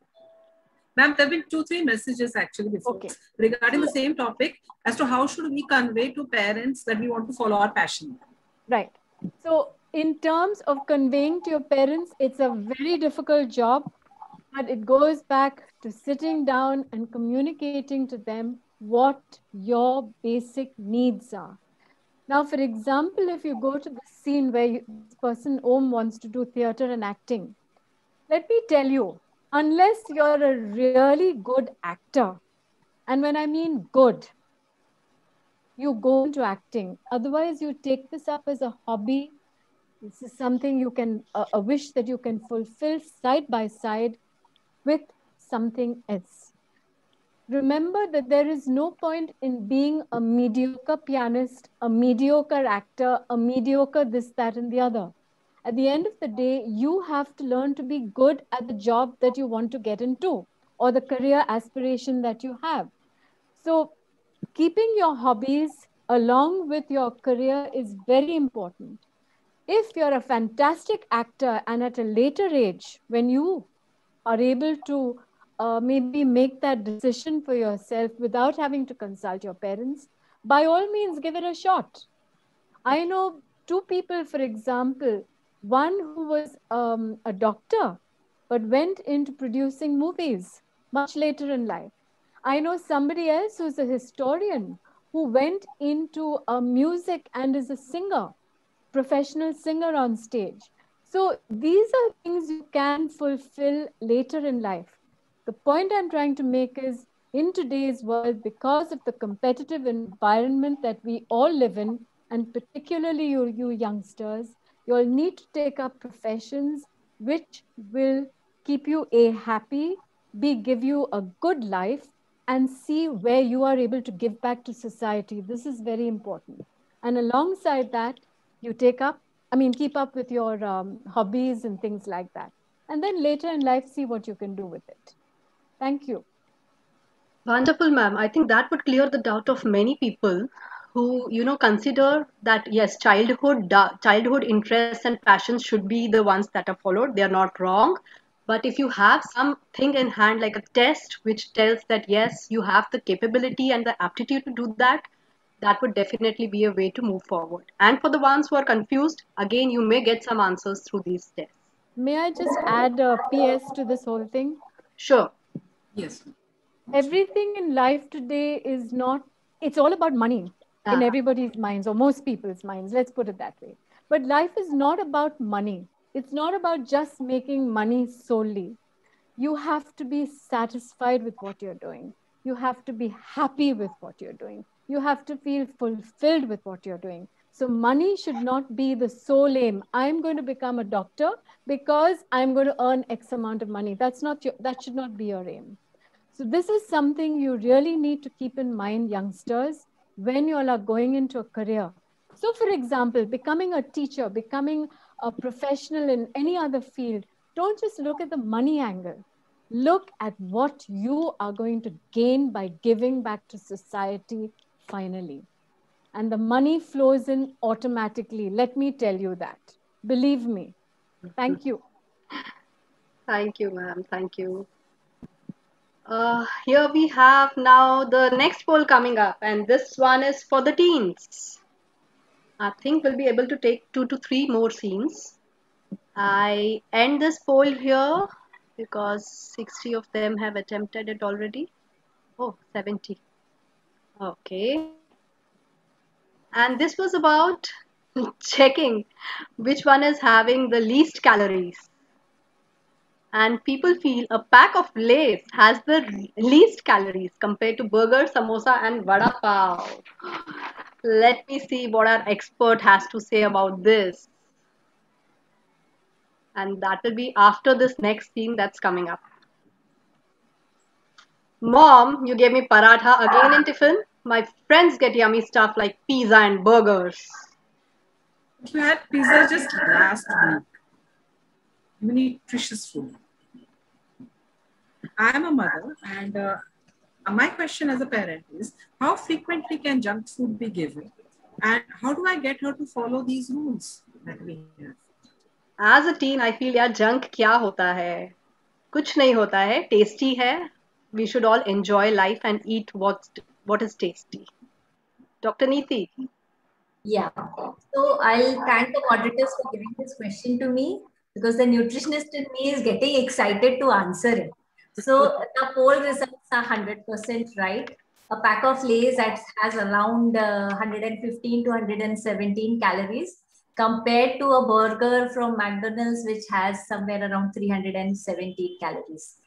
[SPEAKER 5] Ma'am, there have been 2-3 messages actually before regarding the same topic as to how should we convey to parents that we want to follow our passion.
[SPEAKER 6] Right. So in terms of conveying to your parents, it's a very difficult job, but it goes back to sitting down and communicating to them what your basic needs are. Now, for example, if you go to the scene where this person, Om, wants to do theater and acting, let me tell you, unless you're a really good actor, and when I mean good, you go into acting. Otherwise, you take this up as a hobby. This is something you can, a wish that you can fulfill side by side with something else. Remember that there is no point in being a mediocre pianist, a mediocre actor, a mediocre this, that, and the other. At the end of the day, you have to learn to be good at the job that you want to get into or the career aspiration that you have. So keeping your hobbies along with your career is very important. If you're a fantastic actor and at a later age, when you are able to maybe make that decision for yourself without having to consult your parents, by all means, give it a shot. I know 2 people, for example, one who was a doctor, but went into producing movies much later in life. I know somebody else who's a historian who went into music and is a singer, professional singer on stage. So these are things you can fulfill later in life. The point I'm trying to make is, in today's world, because of the competitive environment that we all live in, and particularly you youngsters, you'll need to take up professions which will keep you happy, give you a good life, and see where you are able to give back to society. This is very important. And alongside that, you keep up with your hobbies and things like that. And then later in life, see what you can do with it. Thank you.
[SPEAKER 3] Wonderful, ma'am. I think that would clear the doubt of many people who, consider that, yes, childhood interests and passions should be the ones that are followed. They are not wrong. But if you have something in hand, like a test, which tells that, yes, you have the capability and the aptitude to do that, that would definitely be a way to move forward. And for the ones who are confused, again, you may get some answers through these tests.
[SPEAKER 6] May I just add a PS to this whole thing?
[SPEAKER 3] Sure.
[SPEAKER 5] Yes.
[SPEAKER 6] Everything in life today is not, it's all about money in everybody's minds, or most people's minds, let's put it that way. But life is not about money. It's not about just making money solely. You have to be satisfied with what you're doing. You have to be happy with what you're doing. You have to feel fulfilled with what you're doing. So money should not be the sole aim. I'm going to become a doctor because I'm going to earn X amount of money. That should not be your aim. So this is something you really need to keep in mind, youngsters, when you all are going into a career. So for example, becoming a teacher, becoming a professional in any other field, don't just look at the money angle. Look at what you are going to gain by giving back to society finally. And the money flows in automatically. Let me tell you that. Believe me. Thank you.
[SPEAKER 3] Thank you, ma'am. Thank you. Here we have now the next poll coming up, and this one is for the teens. I think we'll be able to take 2 to 3 more scenes. I end this poll here because 60 of them have attempted it already. Oh, 70. Okay. And this was about checking which one is having the least calories. And people feel a pack of Lay's has the least calories compared to burger, samosa, and vada pav. Let me see what our expert has to say about this. And that will be after this next scene that's coming up. Mom, you gave me paratha again in tiffin. My friends get yummy stuff like pizza and burgers.
[SPEAKER 5] You had pizza just last week. Nutritious food. I am a mother, and my question as a parent is, how frequently can junk food be given? And how do I get her to follow these rules that we have?
[SPEAKER 3] As a teen, I feel यार junk क्या होता है? कुछ नहीं होता है, tasty है, we should all enjoy life and eat what is tasty. Dr. Neeti.
[SPEAKER 4] Yeah. So I'll thank the moderators for giving this question to me, because the nutritionist in me is getting excited to answer it. So the poll results are 100% right. A pack of Lay's that has around 115 to 117 calories, compared to a burger from McDonald's, which has somewhere around 317 calories.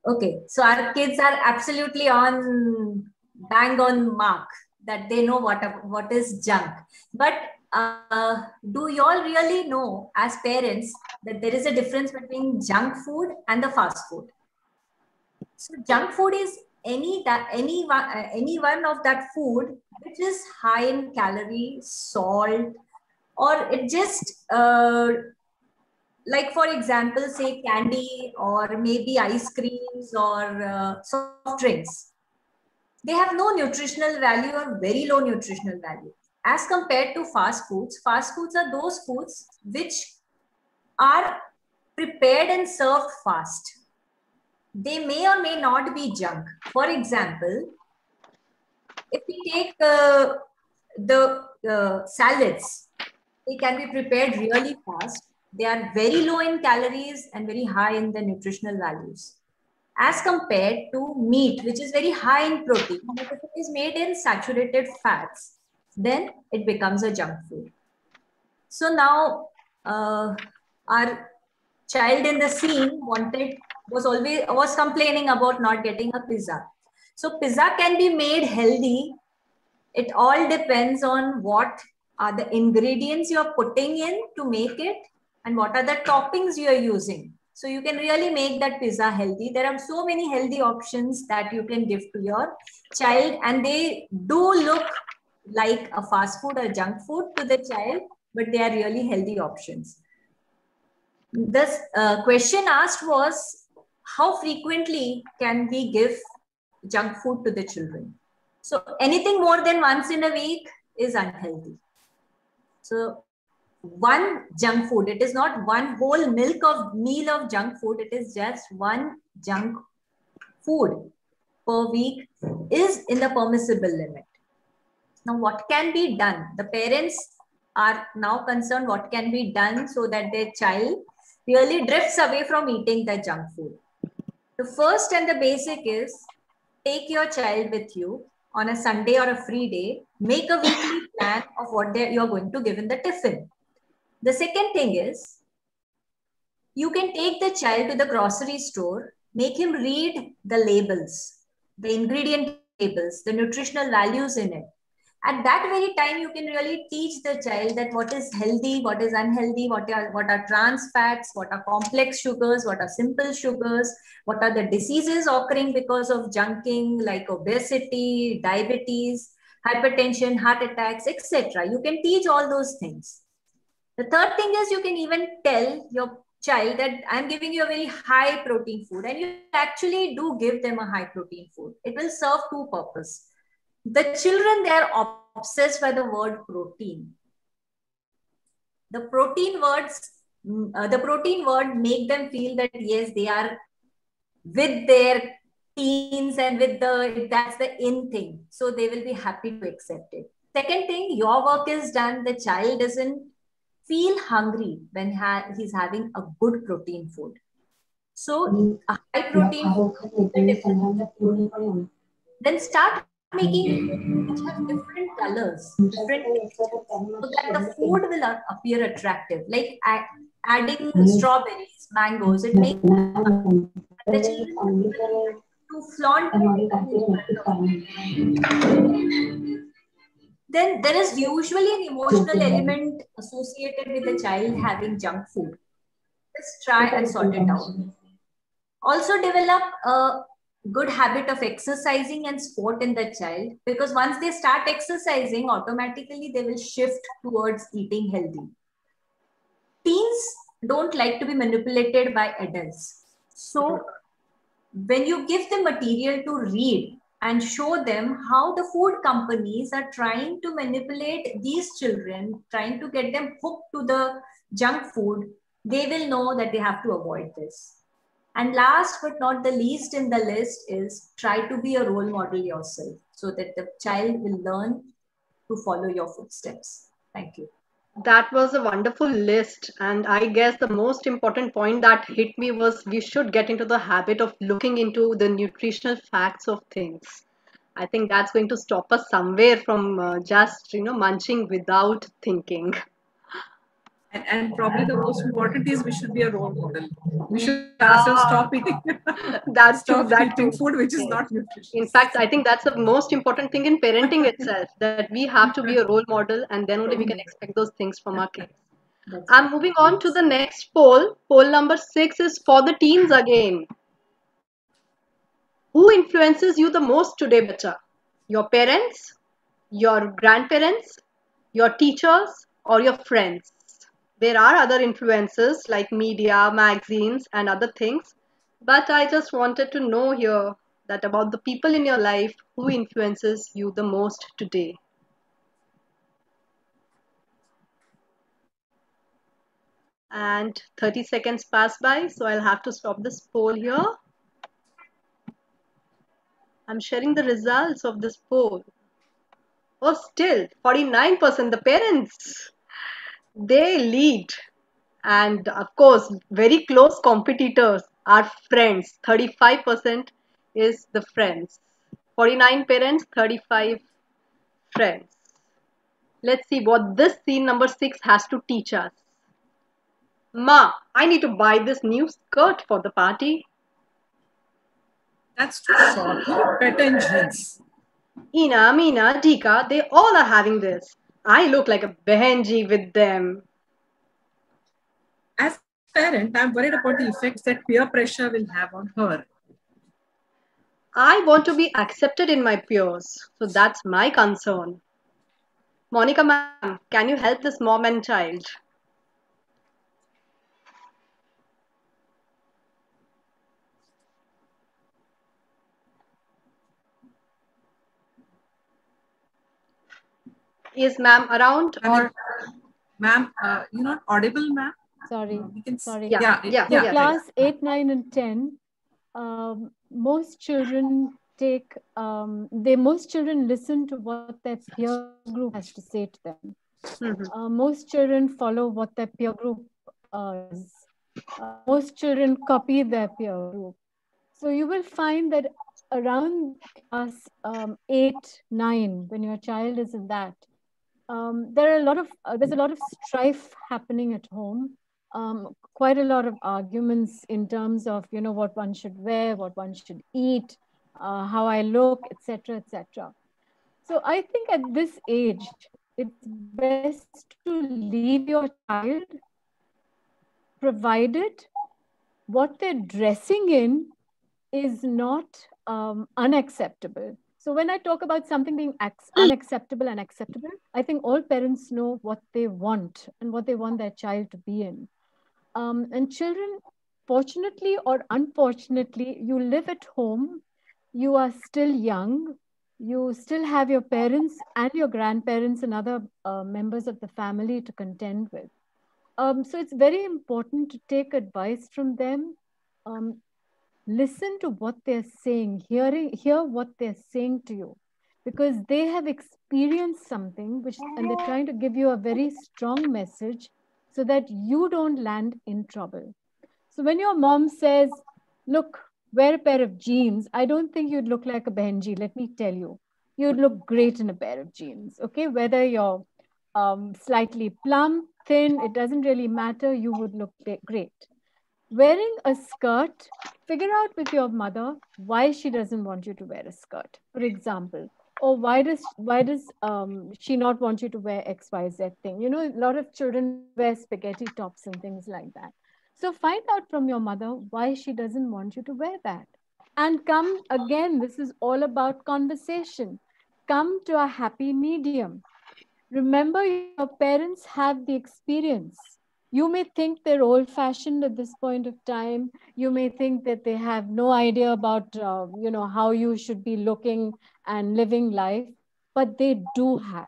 [SPEAKER 4] Okay, so our kids are absolutely on bang on mark, that they know what is junk. But do you all really know, as parents, that there is a difference between junk food and the fast food? So junk food is any one of that food which is high in calorie, salt, or it just like, for example, say candy or maybe ice creams or soft drinks. They have no nutritional value or very low nutritional value. As compared to fast foods are those foods which are prepared and served fast. They may or may not be junk. For example, if we take the salads, they can be prepared really fast. They are very low in calories and very high in the nutritional values, as compared to meat, which is very high in protein. But if it is made in saturated fats, then it becomes a junk food. So now our child in the scene was complaining about not getting a pizza. So pizza can be made healthy. It all depends on what are the ingredients you are putting in to make it, and what are the toppings you are using. So you can really make that pizza healthy. There are so many healthy options that you can give to your child, and they do look like a fast food or junk food to the child, but they are really healthy options. This question asked was, how frequently can we give junk food to the children? So anything more than once in a week is unhealthy. So one junk food, it is not one whole meal of junk food, it is just one junk food per week is in the permissible limit. Now, what can be done? The parents are now concerned what can be done so that their child really drifts away from eating the junk food. The first and the basic is, take your child with you on a Sunday or a free day, make a weekly plan of what you're going to give in the tiffin. The second thing is, you can take the child to the grocery store, make him read the labels, the ingredient labels, the nutritional values in it. At that very time, you can really teach the child that what is healthy, what is unhealthy, what are trans fats, what are complex sugars, what are simple sugars, what are the diseases occurring because of junking, like obesity, diabetes, hypertension, heart attacks, etc. You can teach all those things. The third thing is, you can even tell your child that I'm giving you a very high protein food, and you actually do give them a high protein food. It will serve two purposes. The children, they are obsessed by the word protein. The protein word make them feel that yes, they are with their teens and that's the in thing. So they will be happy to accept it. Second thing, your work is done. The child doesn't feel hungry when he's having a good protein food. So a high protein food, then start making which have different colors, different textures, so that the food will appear attractive. Like adding strawberries, mangoes, it makes the children to flaunt. Then there is usually an emotional element associated with the child having junk food. Just try and sort it out. Also develop a good habit of exercising and sport in the child, because once they start exercising, automatically they will shift towards eating healthy. Teens don't like to be manipulated by adults. So when you give them material to read and show them how the food companies are trying to manipulate these children, trying to get them hooked to the junk food, they will know that they have to avoid this. And last but not the least in the list is try to be a role model yourself so that the child will learn to follow your footsteps. Thank you.
[SPEAKER 3] That was a wonderful list. And I guess the most important point that hit me was we should get into the habit of looking into the nutritional facts of things. I think that's going to stop us somewhere from just, munching without thinking.
[SPEAKER 5] And probably the most important is we should be a role model. We should ourselves stop eating, eating food which is not nutritious.
[SPEAKER 3] In fact, I think that's the most important thing in parenting itself, that we have to be a role model and then only we can expect those things from our kids. I'm moving on to the next poll. Poll number 6 is for the teens again. Who influences you the most today, bacha? Your parents, your grandparents, your teachers, or your friends? There are other influences like media, magazines, and other things. But I just wanted to know here that about the people in your life who influences you the most today. And 30 seconds pass by, so I'll have to stop this poll here. I'm sharing the results of this poll. Oh, still 49%, the parents, they lead. And of course, very close competitors are friends. 35% is the friends. 49 parents, 35 friends. Let's see what this scene number 6 has to teach us. Ma, I need to buy this new skirt for the party.
[SPEAKER 5] That's too short. Better in jeans.
[SPEAKER 3] Ina, Meena, Dika, they all are having this. I look like a behenji with them.
[SPEAKER 5] As a parent, I'm worried about the effects that peer pressure will have on her.
[SPEAKER 3] I want to be accepted in my peers, so that's my concern. Monica ma'am, can you help this mom and child? Is ma'am around or?
[SPEAKER 5] Ma'am, you're not audible, ma'am.
[SPEAKER 6] Sorry.
[SPEAKER 3] Sorry.
[SPEAKER 6] So class 8, 9, and 10, most children most children listen to what their peer group has to say to them. Most children follow what their peer group does. Most children copy their peer group. So you will find that around class 8, 9, when your child is in that, there's a lot of strife happening at home. Quite a lot of arguments in terms of, what one should wear, what one should eat, how I look, etc., etc. So I think at this age, it's best to leave your child, provided what they're dressing in is not unacceptable. So when I talk about something being unacceptable and acceptable, I think all parents know what they want and what they want their child to be in. And children, fortunately or unfortunately, you live at home, you are still young, you still have your parents and your grandparents and other members of the family to contend with. So it's very important to take advice from them. Listen to what they're saying, hear what they're saying to you, because they have experienced something and they're trying to give you a very strong message so that you don't land in trouble. So when your mom says, look, wear a pair of jeans, I don't think you'd look like a behenji, let me tell you. You'd look great in a pair of jeans, okay? Whether you're slightly plump, thin, it doesn't really matter, you would look great. Wearing a skirt, figure out with your mother why she doesn't want you to wear a skirt, for example. Or why does she not want you to wear XYZ thing? A lot of children wear spaghetti tops and things like that. So find out from your mother why she doesn't want you to wear that. And come again, this is all about conversation. Come to a happy medium. Remember, your parents have the experience. You may think they're old-fashioned at this point of time. You may think that they have no idea about, how you should be looking and living life, but they do have.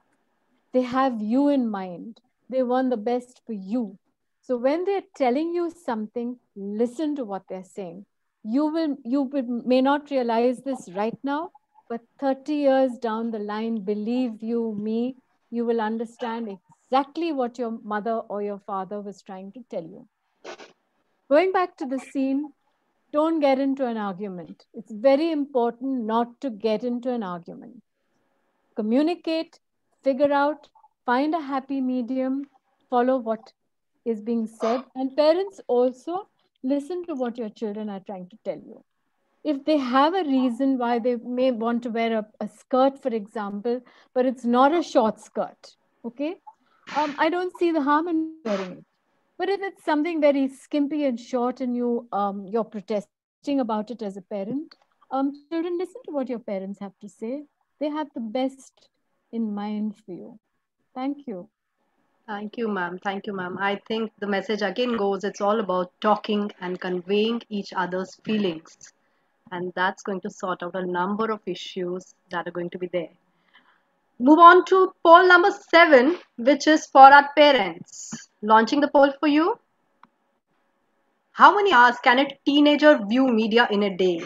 [SPEAKER 6] They have you in mind. They want the best for you. So when they're telling you something, listen to what they're saying. may not realize this right now, but 30 years down the line, believe you me, you will understand exactly what your mother or your father was trying to tell you. Going back to the scene, don't get into an argument. It's very important not to get into an argument. Communicate, figure out, find a happy medium, follow what is being said, and parents also listen to what your children are trying to tell you. If they have a reason why they may want to wear a skirt, for example, but it's not a short skirt, okay? I don't see the harm in wearing it. But if it's something very skimpy and short and you're protesting about it as a parent, children, listen to what your parents have to say. They have the best in mind for you. Thank you.
[SPEAKER 3] Thank you, ma'am. Thank you, ma'am. I think the message again goes, it's all about talking and conveying each other's feelings. And that's going to sort out a number of issues that are going to be there. Move on to poll number 7, which is for our parents. Launching the poll for you. How many hours can a teenager view media in a day?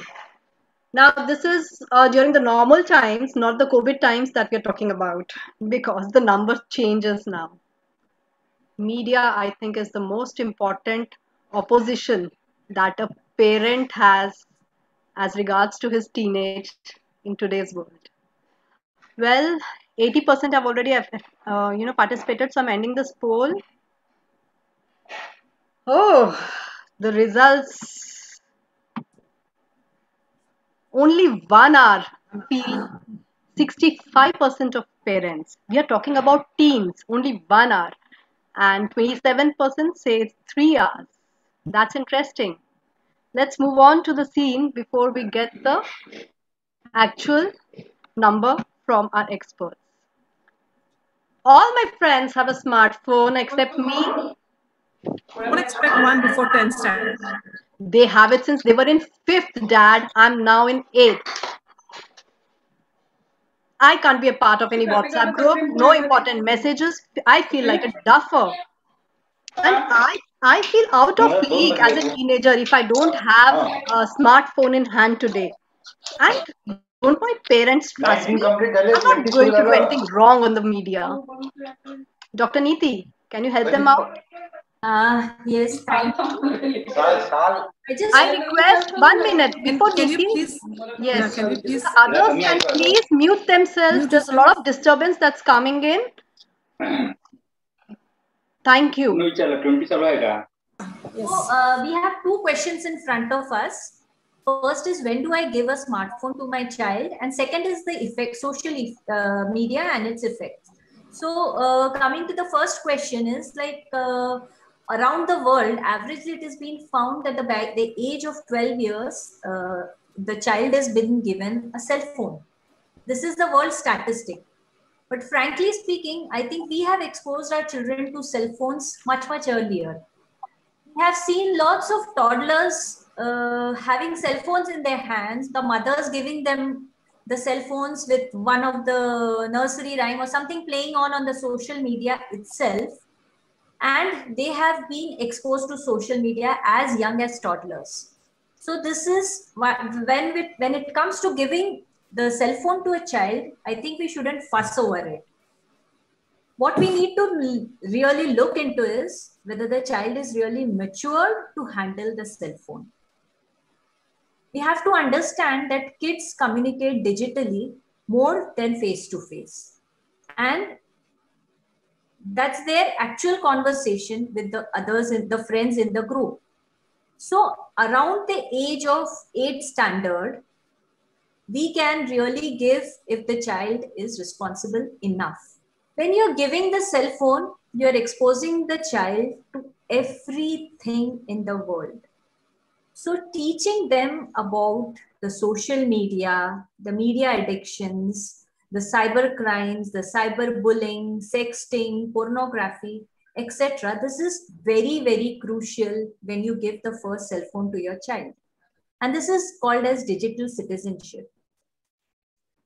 [SPEAKER 3] Now, this is during the normal times, not the COVID times that we're talking about, because the number changes now. Media, I think, is the most important opposition that a parent has as regards to his teenage in today's world. Well, 80% have already participated, so I'm ending this poll. Oh, the results. Only 1 hour feel 65% of parents. We are talking about teens, only 1 hour. And 27% say 3 hours. That's interesting. Let's move on to the scene before we get the actual number from our experts. All my friends have a smartphone except me.
[SPEAKER 5] Don't expect one before 10 standard.
[SPEAKER 3] They have it since they were in 5th, Dad. I'm now in 8th. I can't be a part of any WhatsApp group. No important messages. I feel like a duffer. And I feel out of league as a teenager if I don't have a smartphone in hand today. And don't my parents trust me? I'm not going to do anything wrong on the media. Dr. Neeti, can you help them out?
[SPEAKER 4] Yes, thank you.
[SPEAKER 3] I request 1 minute before
[SPEAKER 5] Can you
[SPEAKER 3] Neeti.
[SPEAKER 5] please?
[SPEAKER 3] Yes.
[SPEAKER 5] Can you please?
[SPEAKER 3] Others can please mute themselves. There's a lot of disturbance that's coming in. Thank you.
[SPEAKER 4] So, we have 2 questions in front of us. First is, when do I give a smartphone to my child? And second is the effect, social media and its effects. So coming to the first question is like, around the world, averagely it has been found that the age of 12 years, the child has been given a cell phone. This is the world statistic. But frankly speaking, I think we have exposed our children to cell phones much, much earlier. We have seen lots of toddlers having cell phones in their hands, the mothers giving them the cell phones with one of the nursery rhyme or something playing on the social media itself. And they have been exposed to social media as young as toddlers. So this is when it comes to giving the cell phone to a child, I think we shouldn't fuss over it. What we need to really look into is whether the child is really mature to handle the cell phone. We have to understand that kids communicate digitally more than face-to-face. And that's their actual conversation with the others, the friends in the group. So around the age of 8 standard, we can really give if the child is responsible enough. When you're giving the cell phone, you're exposing the child to everything in the world. So teaching them about the social media, the media addictions, the cyber crimes, the cyber bullying, sexting, pornography, etc. This is very, very crucial when you give the first cell phone to your child. And this is called as digital citizenship.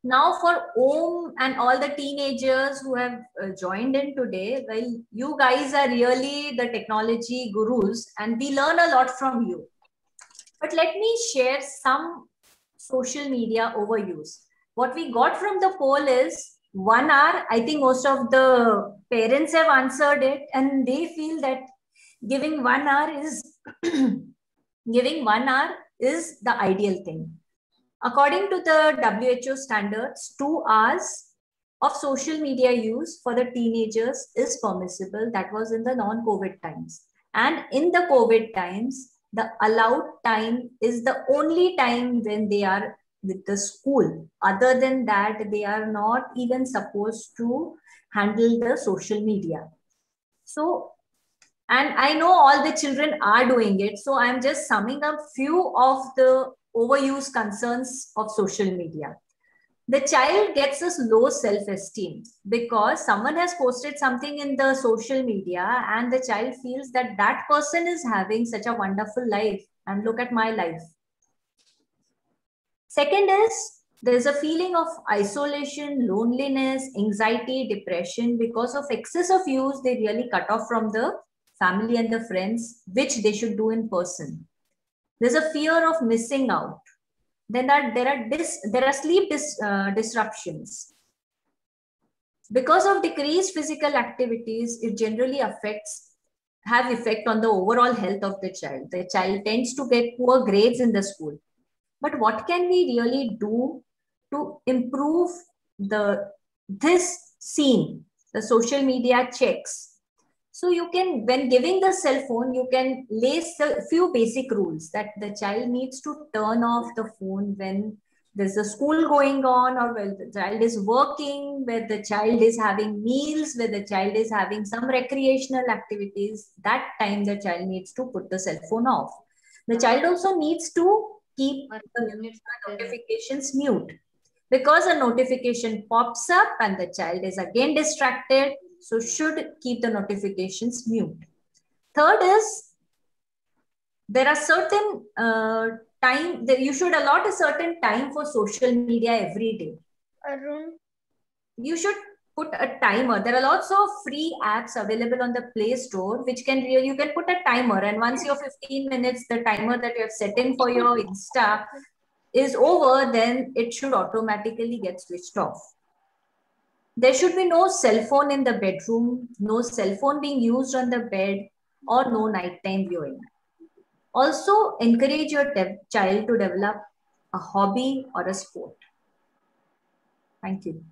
[SPEAKER 4] Now for Om and all the teenagers who have joined in today, well, you guys are really the technology gurus and we learn a lot from you. But let me share some social media overuse. What we got from the poll is 1 hour. I think most of the parents have answered it, and they feel that giving 1 hour is giving 1 hour is the ideal thing. According to the WHO standards, 2 hours of social media use for the teenagers is permissible. That was in the non-COVID times. And in the COVID times, the allowed time is the only time when they are with the school. Other than that, they are not even supposed to handle the social media. So, and I know all the children are doing it. So I'm just summing up few of the overuse concerns of social media. The child gets a low self-esteem because someone has posted something in the social media and the child feels that that person is having such a wonderful life and look at my life. Second is there's a feeling of isolation, loneliness, anxiety, depression. Because of excess of use, they really cut off from the family and the friends, which they should do in person. There's a fear of missing out. Then there are sleep disruptions. Because of decreased physical activities, it generally have effect on the overall health of the child. The child tends to get poor grades in the school. But what can we really do to improve this scene, the social media checks? So you can, when giving the cell phone, you can lay a few basic rules that the child needs to turn off the phone when there's a school going on, or when the child is working, where the child is having meals, where the child is having some recreational activities. That time the child needs to put the cell phone off. The child also needs to keep the notifications mute, because a notification pops up and the child is again distracted. So should keep the notifications mute. Third is there are certain time that you should allot a certain time for social media every day.
[SPEAKER 7] Arun.
[SPEAKER 4] You should put a timer. There are lots of free apps available on the Play Store, which can really, you can put a timer, and once your 15 minutes, the timer that you have set in for your Insta is over, then it should automatically get switched off. There should be no cell phone in the bedroom, no cell phone being used on the bed, or no nighttime viewing. Also, encourage your child to develop a hobby or a sport. Thank you.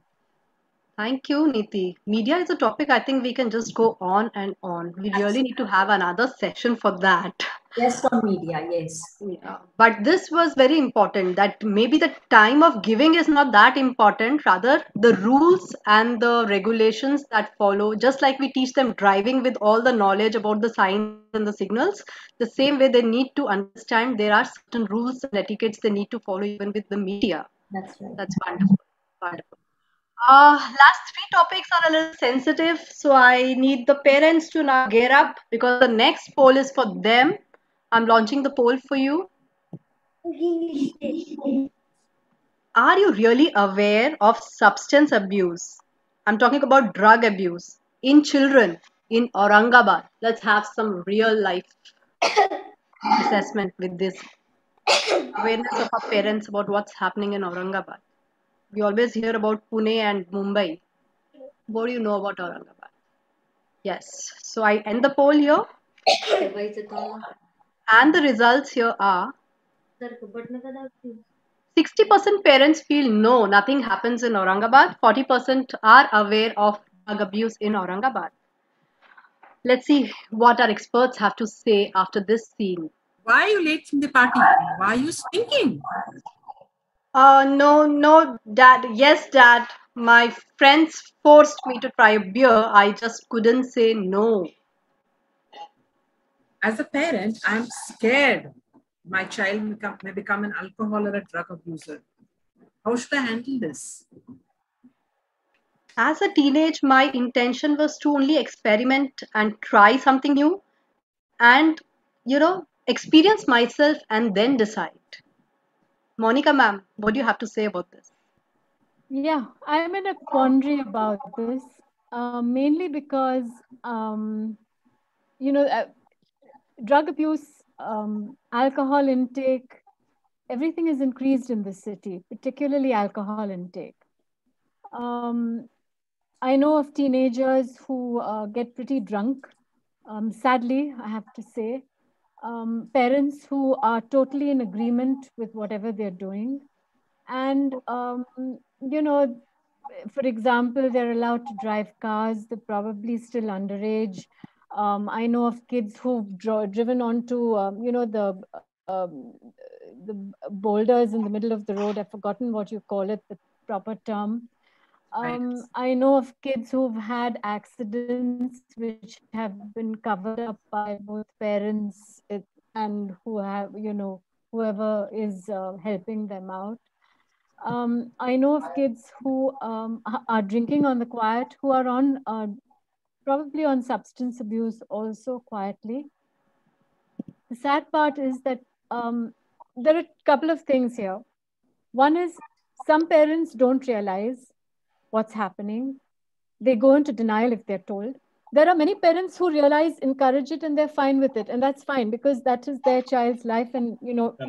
[SPEAKER 3] Thank you, Niti. Media is a topic I think we can just go on and on. We really need to have another session for that.
[SPEAKER 4] Yes, on media, yes.
[SPEAKER 3] Yeah. But this was very important, that maybe the time of giving is not that important, rather the rules and the regulations that follow. Just like we teach them driving with all the knowledge about the signs and the signals, the same way they need to understand there are certain rules and etiquettes they need to follow even with the media.
[SPEAKER 4] That's right.
[SPEAKER 3] That's wonderful. Wonderful. Last three topics are a little sensitive, so I need the parents to now gear up because the next poll is for them. I'm launching the poll for you. Are you really aware of substance abuse? I'm talking about drug abuse in children in Aurangabad. Let's have some real life assessment with this awareness of our parents about what's happening in Aurangabad. We always hear about Pune and Mumbai. What do you know about Aurangabad? Yes. So I end the poll here. And the results here are 60% parents feel no, nothing happens in Aurangabad. 40% are aware of drug abuse in Aurangabad. Let's see what our experts have to say after this scene.
[SPEAKER 5] Why are you late from the party? Why are you stinking?
[SPEAKER 3] No, Dad. Yes, Dad. My friends forced me to try a beer. I just couldn't say no.
[SPEAKER 5] As a parent, I'm scared my child may become an alcohol or a drug abuser. How should I handle this?
[SPEAKER 3] As a teenage, my intention was to only experiment and try something new and, experience myself and then decide. Monica ma'am, what do you have to say about this?
[SPEAKER 6] Yeah, I'm in a quandary about this, mainly because, drug abuse alcohol intake, everything is increased in the city, particularly alcohol intake. I know of teenagers who get pretty drunk. Sadly, I have to say, parents who are totally in agreement with whatever they're doing. And, for example, they're allowed to drive cars. They're probably still underage. I know of kids who've driven onto, the boulders in the middle of the road. I've forgotten what you call it, the proper term. I know of kids who've had accidents which have been covered up by both parents and who have, whoever is helping them out. I know of kids who are drinking on the quiet, who are on probably on substance abuse also quietly. The sad part is that there are a couple of things here. One is some parents don't realize what's happening. They go into denial if they're told. There are many parents who realize, encourage it, and they're fine with it. And that's fine because that is their child's life. And,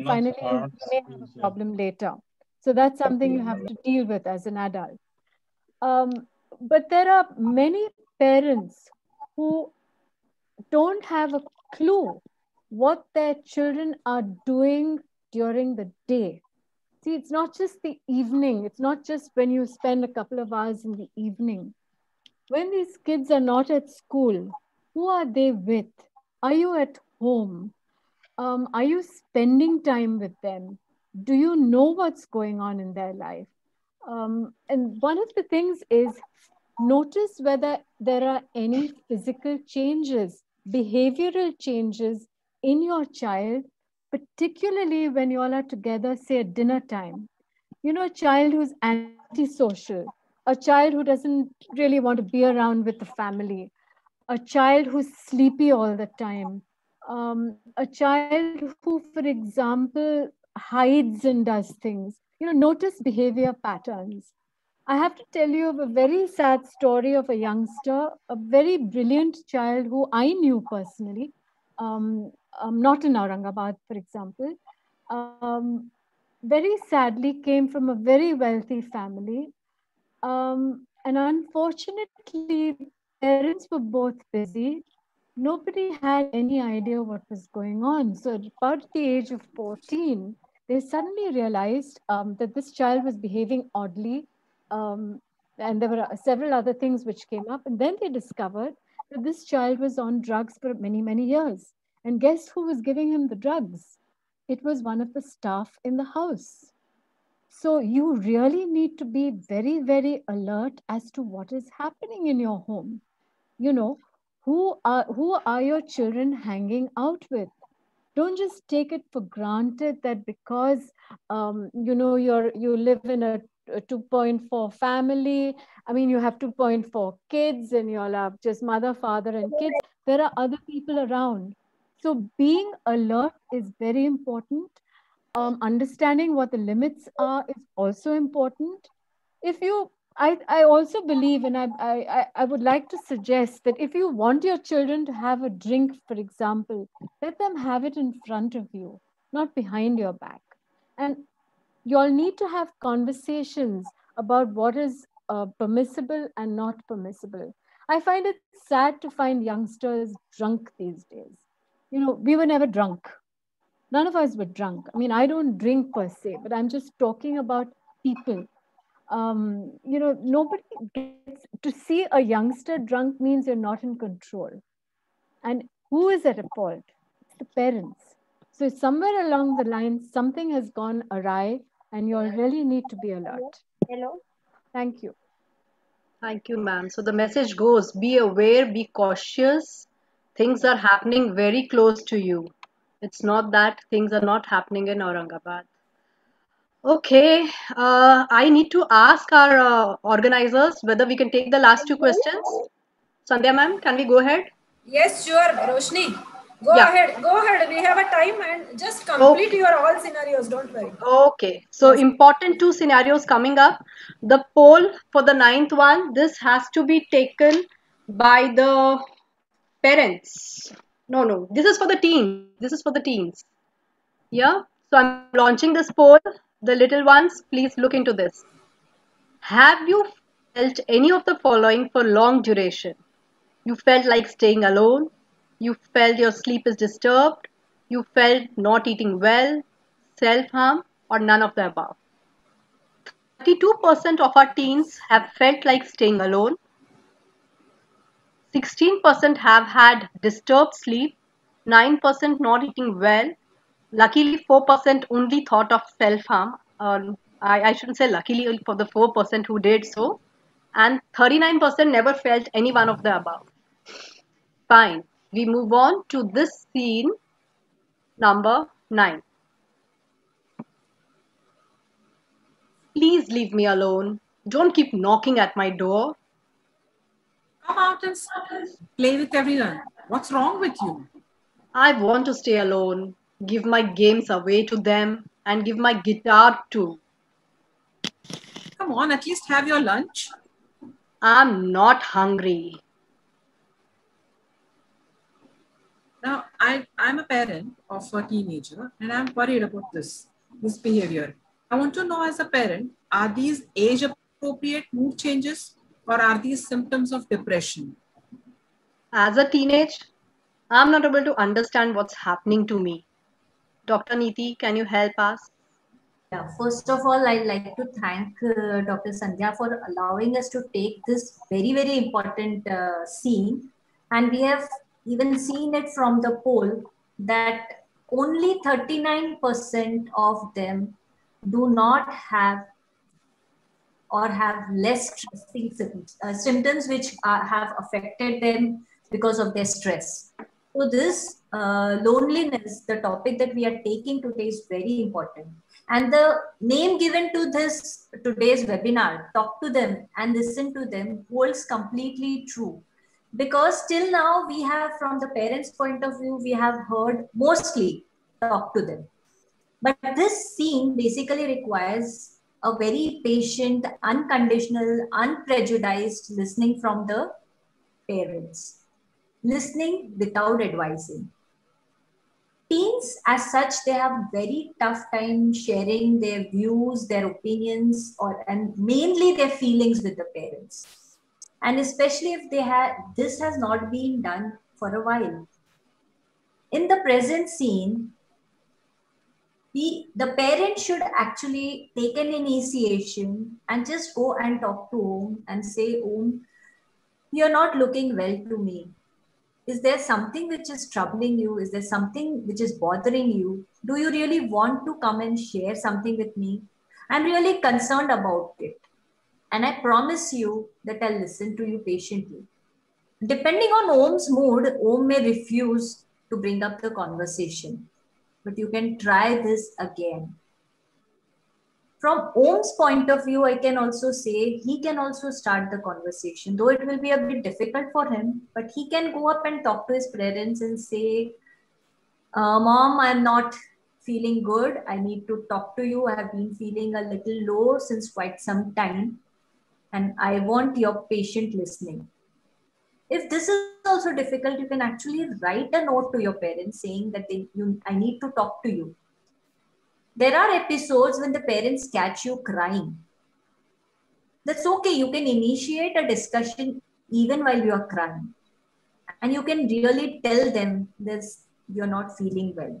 [SPEAKER 6] finally, you may have a problem later. So that's something you have to deal with as an adult. But there are many parents who don't have a clue what their children are doing during the day. See, it's not just the evening. It's not just when you spend a couple of hours in the evening. When these kids are not at school, who are they with? Are you at home? Are you spending time with them? Do you know what's going on in their life? And one of the things is notice whether there are any physical changes, behavioral changes in your child, particularly when you all are together, say at dinner time. A child who's antisocial, a child who doesn't really want to be around with the family, a child who's sleepy all the time, a child who, for example, hides and does things. Notice behavior patterns. I have to tell you of a very sad story of a youngster, a very brilliant child who I knew personally, not in Aurangabad, for example, very sadly came from a very wealthy family. And unfortunately, parents were both busy. Nobody had any idea what was going on. So at about the age of 14, they suddenly realized that this child was behaving oddly. And there were several other things which came up. And then they discovered that this child was on drugs for many, many years. And guess who was giving him the drugs? It was one of the staff in the house. So you really need to be very, very alert as to what is happening in your home. Who are your children hanging out with? Don't just take it for granted that because you live in a 2.4 family. I mean, you have 2.4 kids and you all have just mother, father, and kids. There are other people around. So being alert is very important. Understanding what the limits are is also important. I also believe, and I would like to suggest that if you want your children to have a drink, for example, let them have it in front of you, not behind your back. And you all need to have conversations about what is permissible and not permissible. I find it sad to find youngsters drunk these days. We were never drunk. None of us were drunk. I mean, I don't drink per se, but I'm just talking about people. Nobody gets to see a youngster drunk means you're not in control. And who is at fault? It's the parents. So somewhere along the line, something has gone awry and you all really need to be alert.
[SPEAKER 7] Hello.
[SPEAKER 6] Thank you.
[SPEAKER 3] Thank you, ma'am. So the message goes, be aware, be cautious. Things are happening very close to you. It's not that things are not happening in Aurangabad. Okay, I need to ask our organizers whether we can take the last two questions. Sandhya ma'am, can we go ahead?
[SPEAKER 2] Yes, sure, Roshni. Go ahead. We have a time and just complete your all scenarios. Don't worry.
[SPEAKER 3] Okay. So important two scenarios coming up. The poll for the 9th one, this has to be taken by the parents. No. This is for the teens. This is for the teens. Yeah. So I'm launching this poll. The little ones, please look into this. Have you felt any of the following for long duration? You felt like staying alone. You felt your sleep is disturbed. You felt not eating well, self-harm, or none of the above. 32% of our teens have felt like staying alone. 16% have had disturbed sleep. 9% not eating well. Luckily, 4% only thought of self-harm. I shouldn't say luckily for the 4% who did so. And 39% never felt any one of the above. Fine. We move on to this scene number 9. Please leave me alone. Don't keep knocking at my door.
[SPEAKER 5] Come out and play with everyone. What's wrong with you?
[SPEAKER 3] I want to stay alone. Give my games away to them and give my guitar too.
[SPEAKER 5] Come on, at least have your lunch.
[SPEAKER 3] I'm not hungry.
[SPEAKER 5] Now, I'm a parent of a teenager and I'm worried about this behavior. I want to know, as a parent, are these age-appropriate mood changes or are these symptoms of depression?
[SPEAKER 3] As a teenage, I'm not able to understand what's happening to me. Dr. Neeti, can you help us?
[SPEAKER 4] Yeah, first of all, I'd like to thank Dr. Sandhya for allowing us to take this very, very important scene. And we have even seen it from the poll that only 39% of them do not have or have less stressing symptoms which have affected them because of their stress. So this loneliness, the topic that we are taking today, is very important. And the name given to this today's webinar, Talk to Them and Listen to Them, holds completely true. Because till now we have, from the parents' point of view, we have heard mostly talk to them. But this scene basically requires a very patient, unconditional, unprejudiced listening from the parents. Listening without advising. Teens, as such, they have very tough time sharing their views, their opinions, and mainly their feelings with the parents. And especially if this has not been done for a while. In the present scene, the parent should actually take an initiation and just go and talk to Om and say, Om, you're not looking well to me. Is there something which is troubling you? Is there something which is bothering you? Do you really want to come and share something with me? I'm really concerned about it. And I promise you that I'll listen to you patiently. Depending on Om's mood, Om may refuse to bring up the conversation. But you can try this again. From Om's point of view, I can also say he can also start the conversation, though it will be a bit difficult for him, but he can go up and talk to his parents and say, Mom, I'm not feeling good. I need to talk to you. I have been feeling a little low since quite some time, and I want your patient listening. If this is also difficult, you can actually write a note to your parents saying that I need to talk to you. There are episodes when the parents catch you crying. That's okay. You can initiate a discussion even while you are crying. And you can really tell them this, you're not feeling well.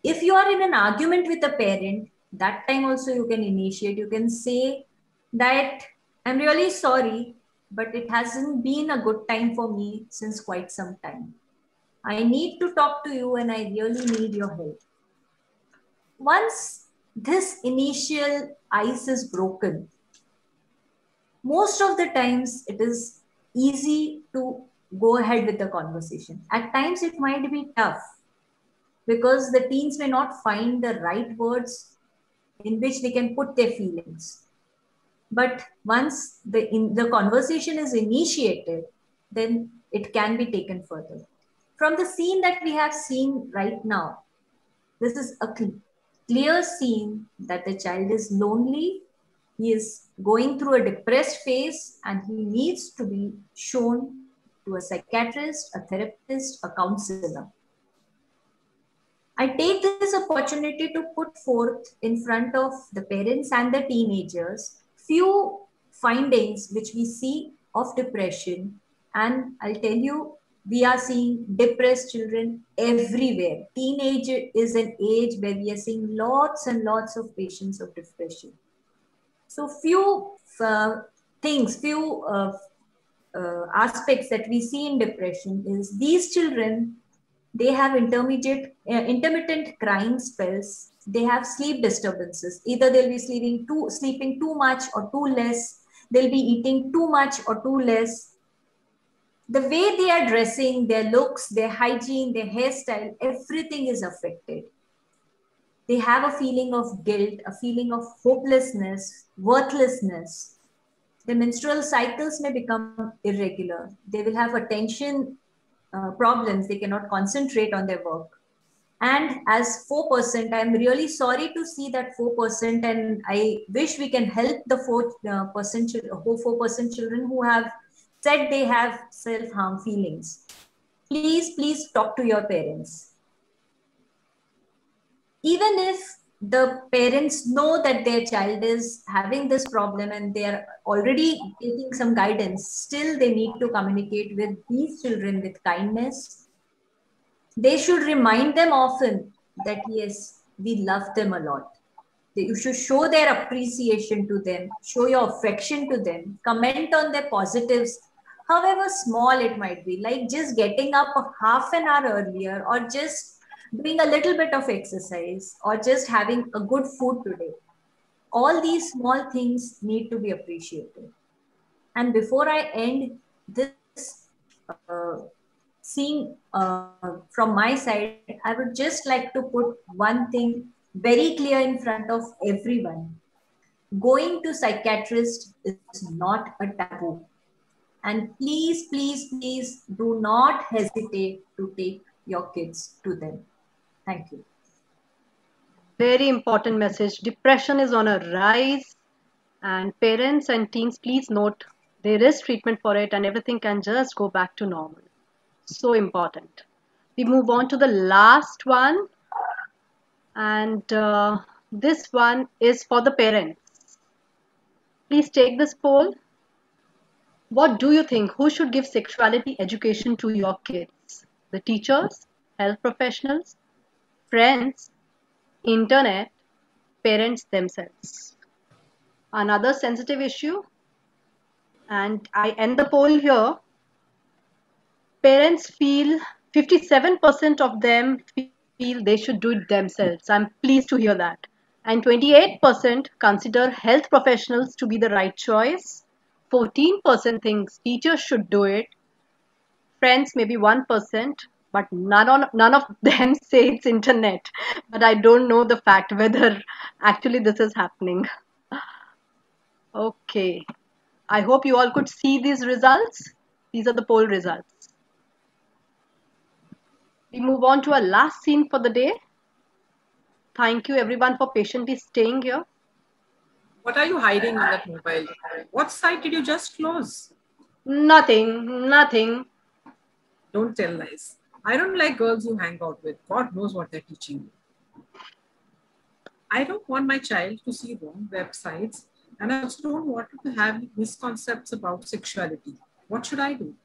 [SPEAKER 4] If you are in an argument with a parent, that time also you can initiate. You can say that I'm really sorry, but it hasn't been a good time for me since quite some time. I need to talk to you and I really need your help. Once this initial ice is broken, most of the times it is easy to go ahead with the conversation. At times it might be tough because the teens may not find the right words in which they can put their feelings. But once the conversation is initiated, then it can be taken further. From the scene that we have seen right now, this is a clear scene that the child is lonely, he is going through a depressed phase, and he needs to be shown to a psychiatrist, a therapist, a counselor. I take this opportunity to put forth in front of the parents and the teenagers few findings which we see of depression. And I'll tell you, we are seeing depressed children everywhere. Teenage is an age where we are seeing lots and lots of patients of depression. So few aspects that we see in depression is these children, they have intermittent crying spells. They have sleep disturbances. Either they'll be sleeping too much or too less. They'll be eating too much or too less. The way they are dressing, their looks, their hygiene, their hairstyle, everything is affected. They have a feeling of guilt, a feeling of hopelessness, worthlessness. The menstrual cycles may become irregular. They will have attention problems. They cannot concentrate on their work. And as 4%, I'm really sorry to see that 4%, and I wish we can help the 4% children who have said they have self-harm feelings. Please talk to your parents. Even if the parents know that their child is having this problem and they are already taking some guidance, still they need to communicate with these children with kindness. They should remind them often that yes, we love them a lot. You should show their appreciation to them, show your affection to them, comment on their positives, however small it might be, like just getting up half an hour earlier, or just doing a little bit of exercise, or just having a good food today. All these small things need to be appreciated. And before I end this seeing from my side, I would just like to put one thing very clear in front of everyone. Going to psychiatrist is not a taboo. And please do not hesitate to take your kids to them. Thank you.
[SPEAKER 3] Very important message. Depression is on a rise, and parents and teens, please note there is treatment for it and everything can just go back to normal. So important. We move on to the last one, and this one is for the parents. Please take this poll. What do you think? Who should give sexuality education to your kids? The teachers, health professionals, friends, internet, parents themselves? Another sensitive issue, and I end the poll here. Parents feel 57% of them feel they should do it themselves. I'm pleased to hear that. And 28% consider health professionals to be the right choice. 14% thinks teachers should do it. Friends maybe 1%, but none of them say it's internet. But I don't know the fact whether actually this is happening. Okay. I hope you all could see these results. These are the poll results. We move on to our last scene for the day. Thank you everyone for patiently staying here.
[SPEAKER 5] What are you hiding on that mobile? What site did you just close?
[SPEAKER 3] Nothing.
[SPEAKER 5] Don't tell lies. I don't like girls you hang out with. God knows what they're teaching you. I don't want my child to see wrong websites, and I also don't want to have misconceptions about sexuality. What should I do?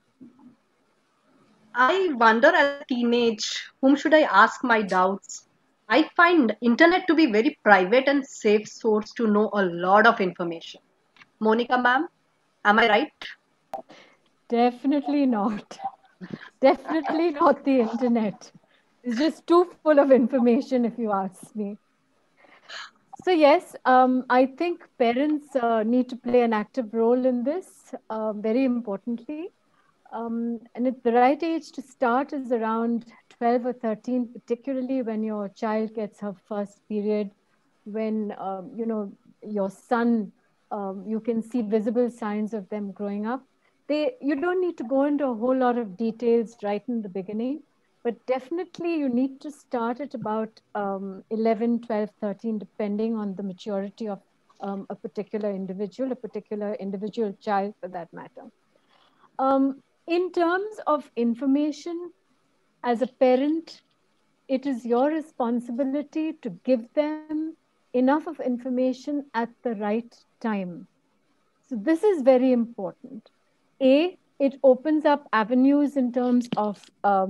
[SPEAKER 3] I wonder as a teenage, whom should I ask my doubts? I find internet to be very private and safe source to know a lot of information. Monica ma'am, am I right?
[SPEAKER 6] Definitely not. Definitely not the internet. It's just too full of information, if you ask me. So yes, I think parents need to play an active role in this, very importantly. And at the right age to start is around 12 or 13, particularly when your child gets her first period, when, your son, you can see visible signs of them growing up. You don't need to go into a whole lot of details right in the beginning, but definitely you need to start at about 11, 12, 13, depending on the maturity of a particular individual child for that matter. In terms of information, as a parent, it is your responsibility to give them enough of information at the right time. So this is very important. It opens up avenues in terms of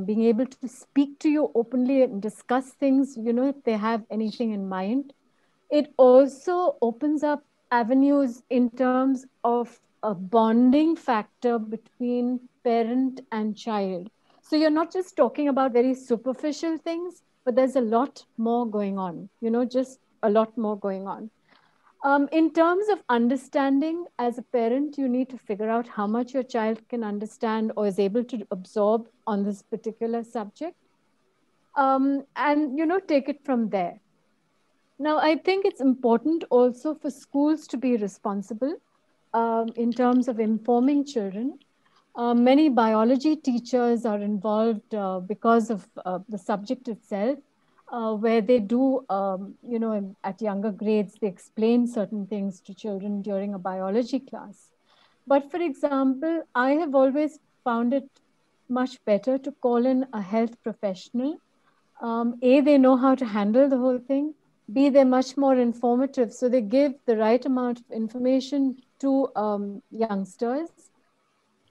[SPEAKER 6] being able to speak to you openly and discuss things, if they have anything in mind. It also opens up avenues in terms of a bonding factor between parent and child. So you're not just talking about very superficial things, but there's a lot more going on, just a lot more going on. In terms of understanding, as a parent, you need to figure out how much your child can understand or is able to absorb on this particular subject. And, take it from there. Now, I think it's important also for schools to be responsible in terms of informing children. Many biology teachers are involved because of the subject itself, where they do, at younger grades, they explain certain things to children during a biology class. But for example, I have always found it much better to call in a health professional. They know how to handle the whole thing. B, they're much more informative. So they give the right amount of information to youngsters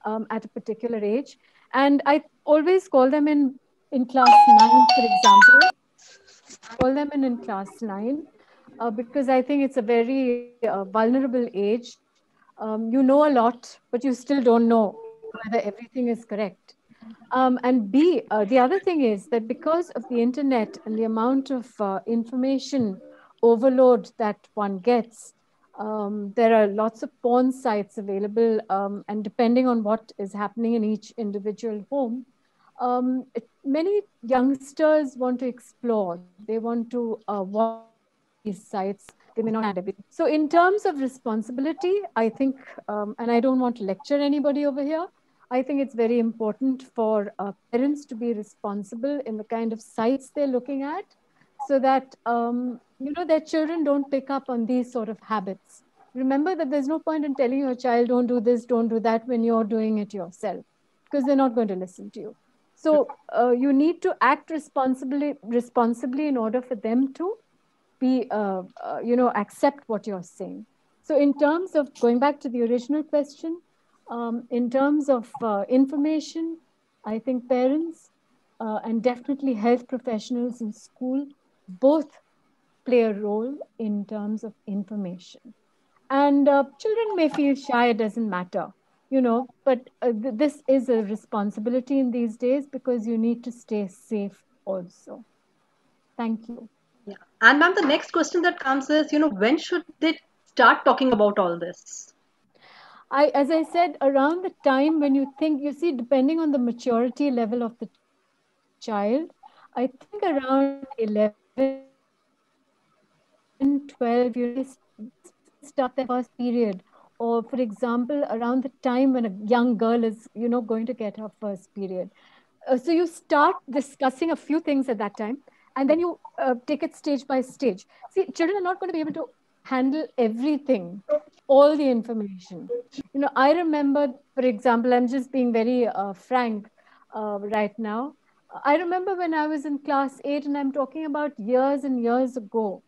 [SPEAKER 6] at a particular age. And I always call them in class 9, for example. Call them in class 9 because I think it's a very vulnerable age. You know a lot, but you still don't know whether everything is correct. And B, the other thing is that because of the internet and the amount of information overload that one gets, there are lots of porn sites available, and depending on what is happening in each individual home, many youngsters want to explore. They want to watch these sites. They may not have everything. So in terms of responsibility, I think, and I don't want to lecture anybody over here, I think it's very important for parents to be responsible in the kind of sites they're looking at, so that their children don't pick up on these sort of habits. Remember that there's no point in telling your child, don't do this, don't do that, when you're doing it yourself, because they're not going to listen to you. So you need to act responsibly in order for them to be, accept what you're saying. So in terms of going back to the original question, in terms of information, I think parents and definitely health professionals in school both play a role in terms of information. And children may feel shy, it doesn't matter, but this is a responsibility in these days because you need to stay safe also. Thank you.
[SPEAKER 3] Yeah. And ma'am, the next question that comes is, when should they start talking about all this?
[SPEAKER 6] As I said, around the time when you think, depending on the maturity level of the child, I think around 11, 12, start the first period. Or for example, around the time when a young girl is, going to get her first period. So you start discussing a few things at that time, and then you take it stage by stage. See, children are not going to be able to handle everything, all the information. I remember, for example, I'm just being very frank right now. I remember when I was in class 8, and I'm talking about years and years ago,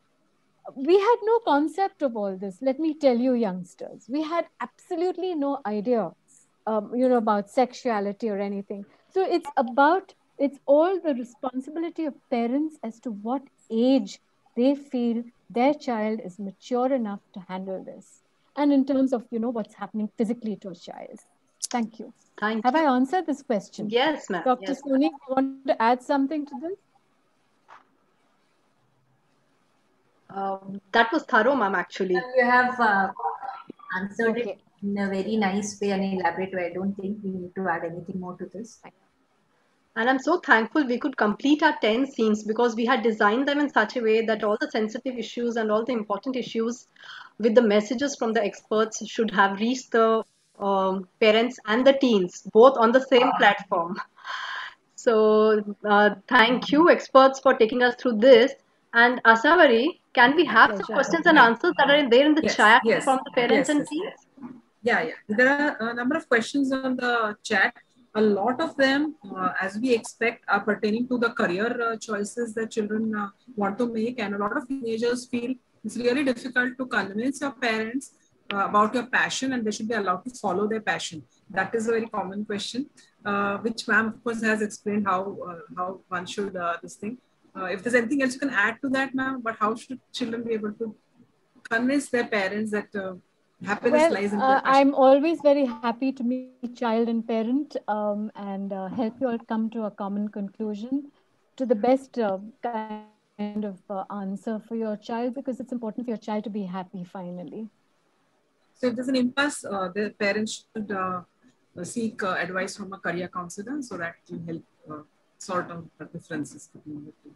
[SPEAKER 6] we had no concept of all this. Let me tell you, youngsters, we had absolutely no idea, about sexuality or anything. So it's all the responsibility of parents as to what age they feel their child is mature enough to handle this. And in terms of, what's happening physically to a child. Thank you. Have I answered this question?
[SPEAKER 3] Yes, ma'am.
[SPEAKER 6] Dr. Soni, you want to add something to this?
[SPEAKER 3] That was thorough, ma'am, actually.
[SPEAKER 4] You have answered it in a very nice way and elaborate way. I don't think we need to add anything more to this.
[SPEAKER 3] And I'm so thankful we could complete our 10 scenes because we had designed them in such a way that all the sensitive issues and all the important issues with the messages from the experts should have reached the parents and the teens, both on the same platform. So thank you, experts, for taking us through this. And Asavari, can we have some questions and answers that are there in the chat from the parents and teens?
[SPEAKER 5] Yeah. There are a number of questions on the chat. a lot of them, as we expect, are pertaining to the career choices that children want to make. And a lot of teenagers feel it's really difficult to convince your parents about your passion, and they should be allowed to follow their passion. That is a very common question, which ma'am, of course, has explained how one should this thing. If there's anything else you can add to that, ma'am, but how should children be able to convince their parents that happiness lies in their passion?
[SPEAKER 6] I'm always very happy to meet child and parent and help you all come to a common conclusion to the best kind of answer for your child, because it's important for your child to be happy finally.
[SPEAKER 5] So if there's an impasse, the parents should seek advice from a career counselor so that will help sort out the differences between the two.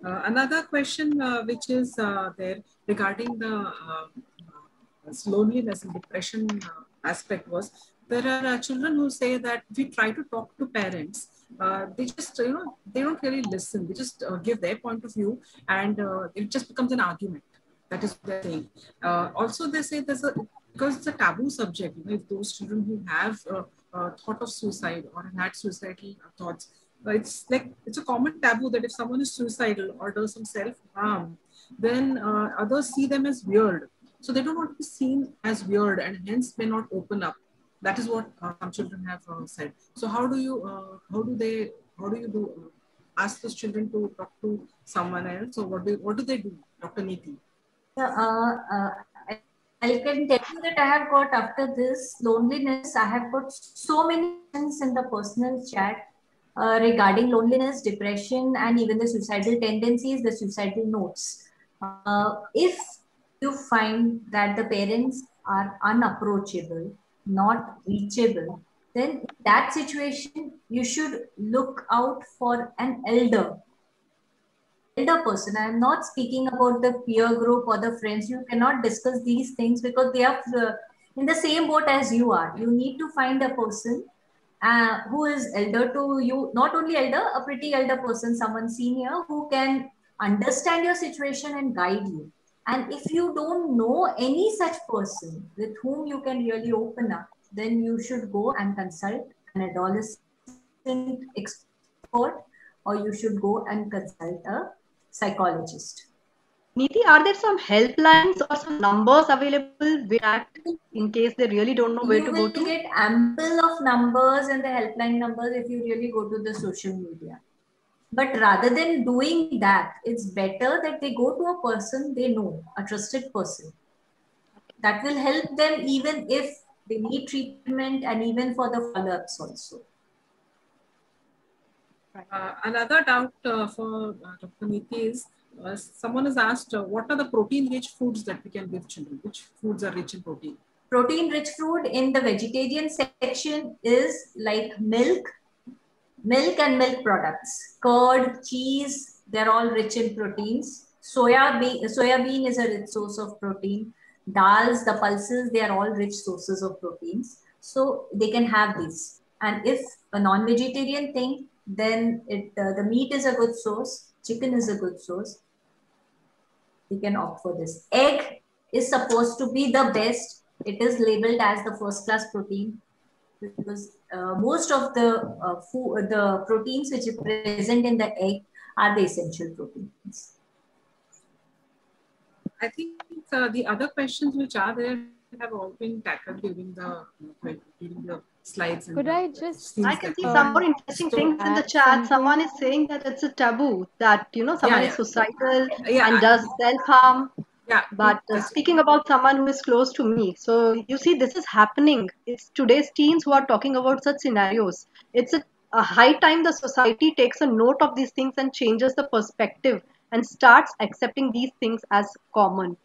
[SPEAKER 5] Another question which is there regarding the loneliness and depression aspect was, there are children who say that we try to talk to parents, they just, they don't really listen. They just give their point of view, and it just becomes an argument. That is what they're saying. Also, they say because it's a taboo subject, if those children who have thought of suicide or had suicidal thoughts, it's a common taboo that if someone is suicidal or does some self-harm, then others see them as weird. So they don't want to be seen as weird, and hence may not open up. That is what some children have said. So how do you ask those children to talk to someone else? So what do they do, Dr. Neeti?
[SPEAKER 4] I can tell you that I have got, after this loneliness, I have got so many questions in the personal chat regarding loneliness, depression, and even the suicidal tendencies, the suicidal notes. If you find that the parents are unapproachable, not reachable, then in that situation, you should look out for an elder person. I am not speaking about the peer group or the friends. You cannot discuss these things because they are in the same boat as you are. You need to find a person who is elder to you, not only elder, a pretty elder person, someone senior who can understand your situation and guide you. And if you don't know any such person with whom you can really open up, then you should go and consult an adolescent expert, or you should go and consult a psychologist.
[SPEAKER 3] Neeti, are there some helplines or some numbers available in case they really don't know where to go to?
[SPEAKER 4] You will get ample of numbers and the helpline numbers if you really go to the social media. But rather than doing that, it's better that they go to a person they know, a trusted person. That will help them even if they need treatment and even for the follow-ups also.
[SPEAKER 5] Another doubt for Dr. Neeti is, someone has asked, what are the protein-rich foods that we can give children? Which foods are rich in protein?
[SPEAKER 4] Protein-rich food in the vegetarian section is like milk and milk products. Curd, cheese, they're all rich in proteins. Soya bean is a rich source of protein. Dals, the pulses, they are all rich sources of proteins. So they can have these. And if a non-vegetarian thing, then the meat is a good source. Chicken is a good source. You can opt for this. Egg is supposed to be the best. It is labeled as the first class protein because most of the proteins which are present in the egg are the essential proteins.
[SPEAKER 5] I think the other questions which are there have all been tackled during the slides.
[SPEAKER 6] Could I just?
[SPEAKER 3] I can see some more interesting things in the chat. Someone is saying that it's a taboo that someone is suicidal and does self-harm.
[SPEAKER 5] Yeah,
[SPEAKER 3] but speaking about someone who is close to me, so you see, this is happening. It's today's teens who are talking about such scenarios. It's a high time the society takes a note of these things and changes the perspective and starts accepting these things as common.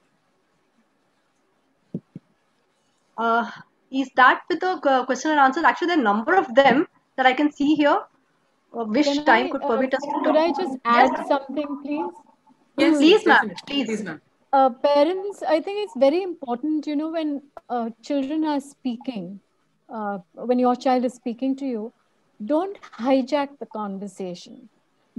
[SPEAKER 3] Is that with the question and answers? Actually, there are a number of them that I can see here. Which time could permit us to talk?
[SPEAKER 6] Could I just add something, please?
[SPEAKER 3] Yes, please, ma'am. Please,
[SPEAKER 5] ma'am.
[SPEAKER 6] Parents, I think it's very important, when children are speaking, when your child is speaking to you, don't hijack the conversation.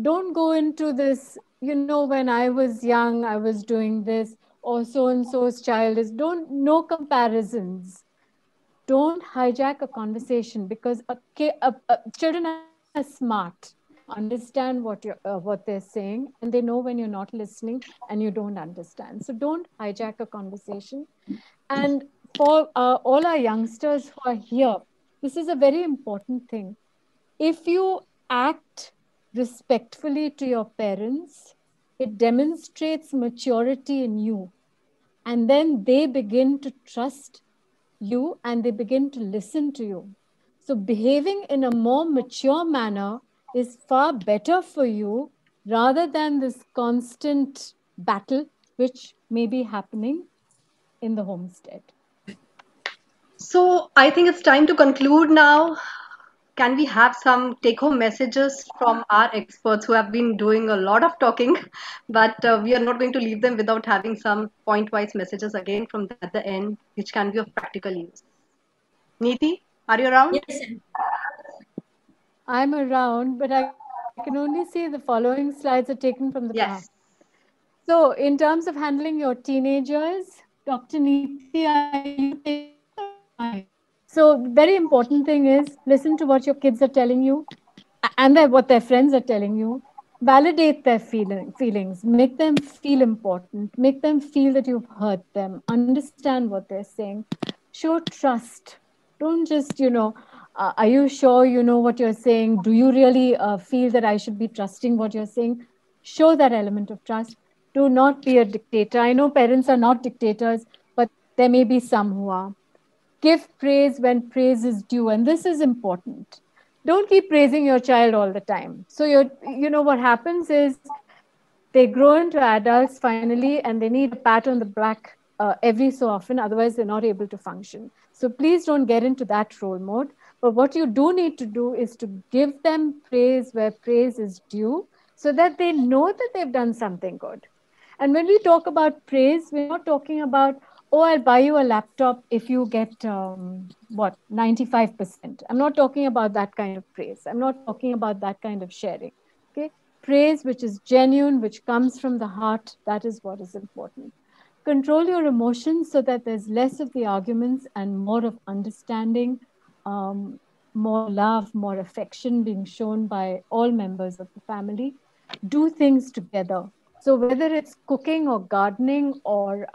[SPEAKER 6] Don't go into this, when I was young, I was doing this, or so-and-so's child is, no comparisons. don't hijack a conversation, because children are smart, understand what they're saying, and they know when you're not listening and you don't understand. So don't hijack a conversation. And for all our youngsters who are here, this is a very important thing. If you act respectfully to your parents, it demonstrates maturity in you. And then they begin to trust you and they begin to listen to you. So behaving in a more mature manner is far better for you rather than this constant battle which may be happening in the homestead.
[SPEAKER 3] So I think it's time to conclude now. Can we have some take-home messages from our experts who have been doing a lot of talking, but we are not going to leave them without having some point-wise messages again from at the end, which can be of practical use. Neeti, are you around?
[SPEAKER 4] Yes.
[SPEAKER 6] I'm around, but I can only see the following slides are taken from the past. So in terms of handling your teenagers, Dr. Neeti, are you taking? So very important thing is listen to what your kids are telling you and what their friends are telling you. Validate their feelings, make them feel important, make them feel that you've heard them, understand what they're saying, show trust. Don't just, are you sure you know what you're saying? Do you really feel that I should be trusting what you're saying? Show that element of trust. Do not be a dictator. I know parents are not dictators, but there may be some who are. Give praise when praise is due, and this is important. Don't keep praising your child all the time. So what happens is they grow into adults finally, and they need a pat on the back every so often. Otherwise, they're not able to function. So please don't get into that role mode. But what you do need to do is to give them praise where praise is due, so that they know that they've done something good. And when we talk about praise, we're not talking about, oh, I'll buy you a laptop if you get 95%. I'm not talking about that kind of praise. I'm not talking about that kind of sharing. Okay, praise which is genuine, which comes from the heart, that is what is important. Control your emotions so that there's less of the arguments and more of understanding, more love, more affection being shown by all members of the family. Do things together. So whether it's cooking or gardening or,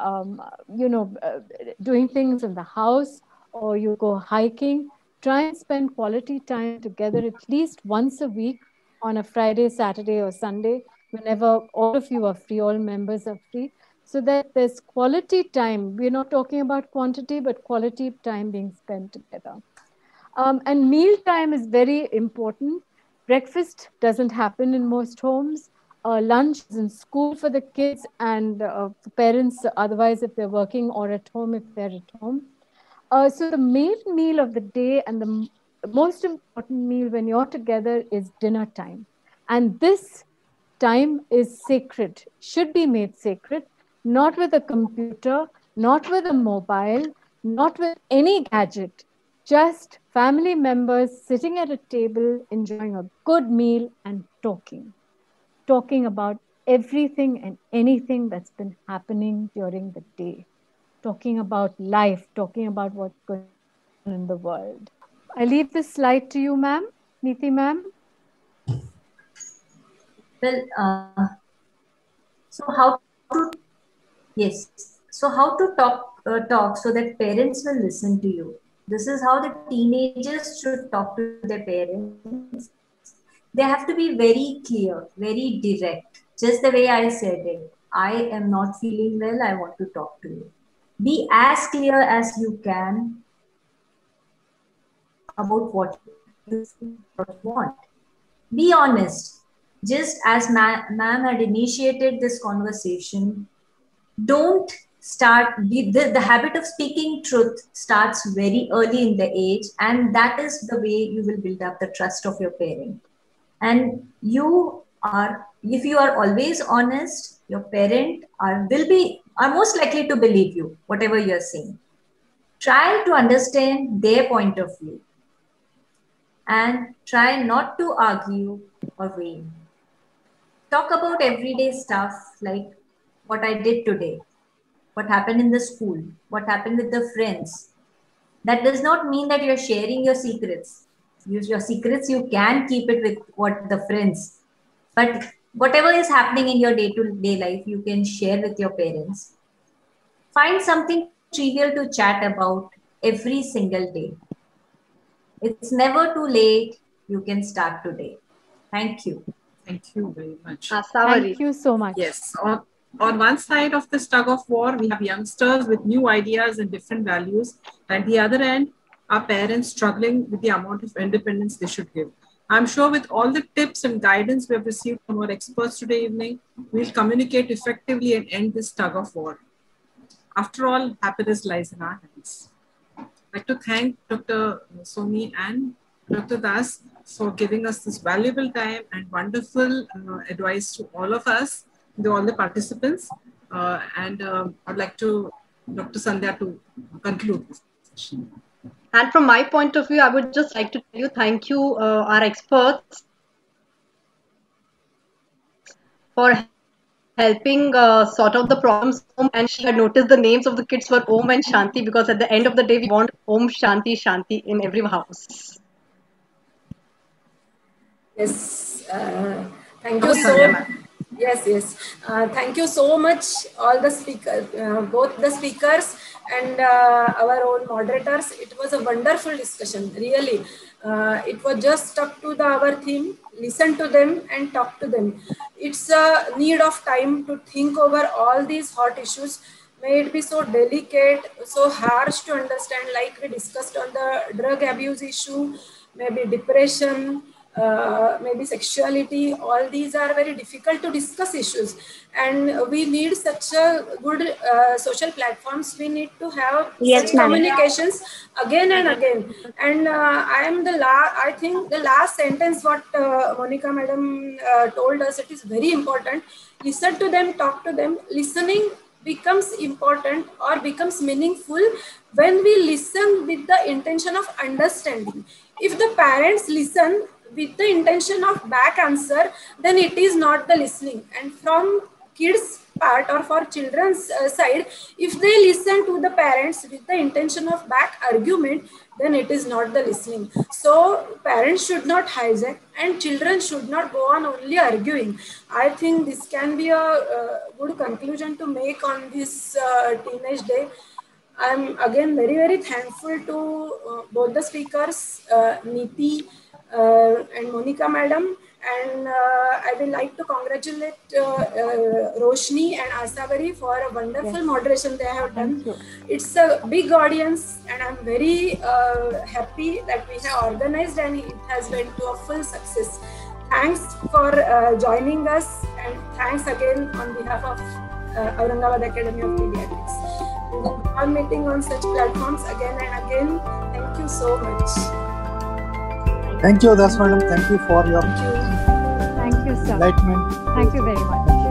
[SPEAKER 6] doing things in the house, or you go hiking, try and spend quality time together at least once a week on a Friday, Saturday, or Sunday, whenever all of you are free, all members are free, so that there's quality time. We're not talking about quantity, but quality time being spent together. And meal time is very important. Breakfast doesn't happen in most homes. Lunch is in school for the kids and for parents, otherwise if they're working, or at home if they're at home. So the main meal of the day and the most important meal when you're together is dinner time. And this time is sacred, should be made sacred, not with a computer, not with a mobile, not with any gadget, just family members sitting at a table, enjoying a good meal and talking about everything and anything that's been happening during the day, talking about life, talking about what's going on in the world. I leave this slide to you, ma'am. Neeti, ma'am.
[SPEAKER 4] Well, so how to talk so that parents will listen to you. This is how the teenagers should talk to their parents. They have to be very clear, very direct, just the way I said it. I am not feeling well, I want to talk to you. Be as clear as you can about what you want. Be honest. Just as ma'am had initiated this conversation, don't start, the habit of speaking truth starts very early in the age, and that is the way you will build up the trust of your parent. And if you are always honest, your parent are most likely to believe you, whatever you're saying. Try to understand their point of view and try not to argue or weigh. Talk about everyday stuff like what I did today, what happened in the school, what happened with the friends. That does not mean that you're sharing your secrets. Your secrets, you can keep it with what the friends. But whatever is happening in your day-to-day life, you can share with your parents. Find something trivial to chat about every single day. It's never too late. You can start today. Thank you.
[SPEAKER 5] Thank you very much.
[SPEAKER 6] Thank you so much.
[SPEAKER 5] Yes. On one side of this tug of war, we have youngsters with new ideas and different values. At the other end, our parents struggling with the amount of independence they should give. I'm sure with all the tips and guidance we have received from our experts today evening, we'll communicate effectively and end this tug of war. After all, happiness lies in our hands. I'd like to thank Dr. Somi and Dr. Das for giving us this valuable time and wonderful advice to all of us, to all the participants. I'd like to Dr. Sandhya to conclude this session.
[SPEAKER 3] And from my point of view, I would just like to tell you thank you, our experts, for helping sort out the problems. And she had noticed the names of the kids were Om and Shanti, because at the end of the day, we want Om Shanti Shanti in every house.
[SPEAKER 2] Yes, thank you so much. Yes. Thank you so much, all the speakers, both the speakers and our own moderators. It was a wonderful discussion, really. It was just stuck to our theme, listen to them and talk to them. It's a need of time to think over all these hot issues. May it be so delicate, so harsh to understand, like we discussed on the drug abuse issue, maybe depression, maybe sexuality. All these are very difficult to discuss issues, and we need such a good social platforms. We need to have such communications again and again. And I think the last sentence what Monica madam told us, it is very important. Listen to them, talk to them. Listening becomes important or becomes meaningful when we listen with the intention of understanding. If the parents listen with the intention of back answer, then it is not the listening. And from kids part or for children's side, if they listen to the parents with the intention of back argument, then it is not the listening. So parents should not hijack and children should not go on only arguing. I think this can be a good conclusion to make on this teenage day. I'm again very, very thankful to both the speakers, Neeti and Monica madam, and I would like to congratulate Roshni and Asawari for a wonderful moderation they have done. It's a big audience, and I'm very happy that we have organized and it has went to a full success. Thanks for joining us, and thanks again on behalf of Aurangabad Academy of Pediatrics. We will be meeting on such platforms again and again. Thank you so much.
[SPEAKER 1] Thank you, Das madam. Thank you for your
[SPEAKER 6] Thank you, sir.
[SPEAKER 1] enlightenment.
[SPEAKER 6] Thank you very much.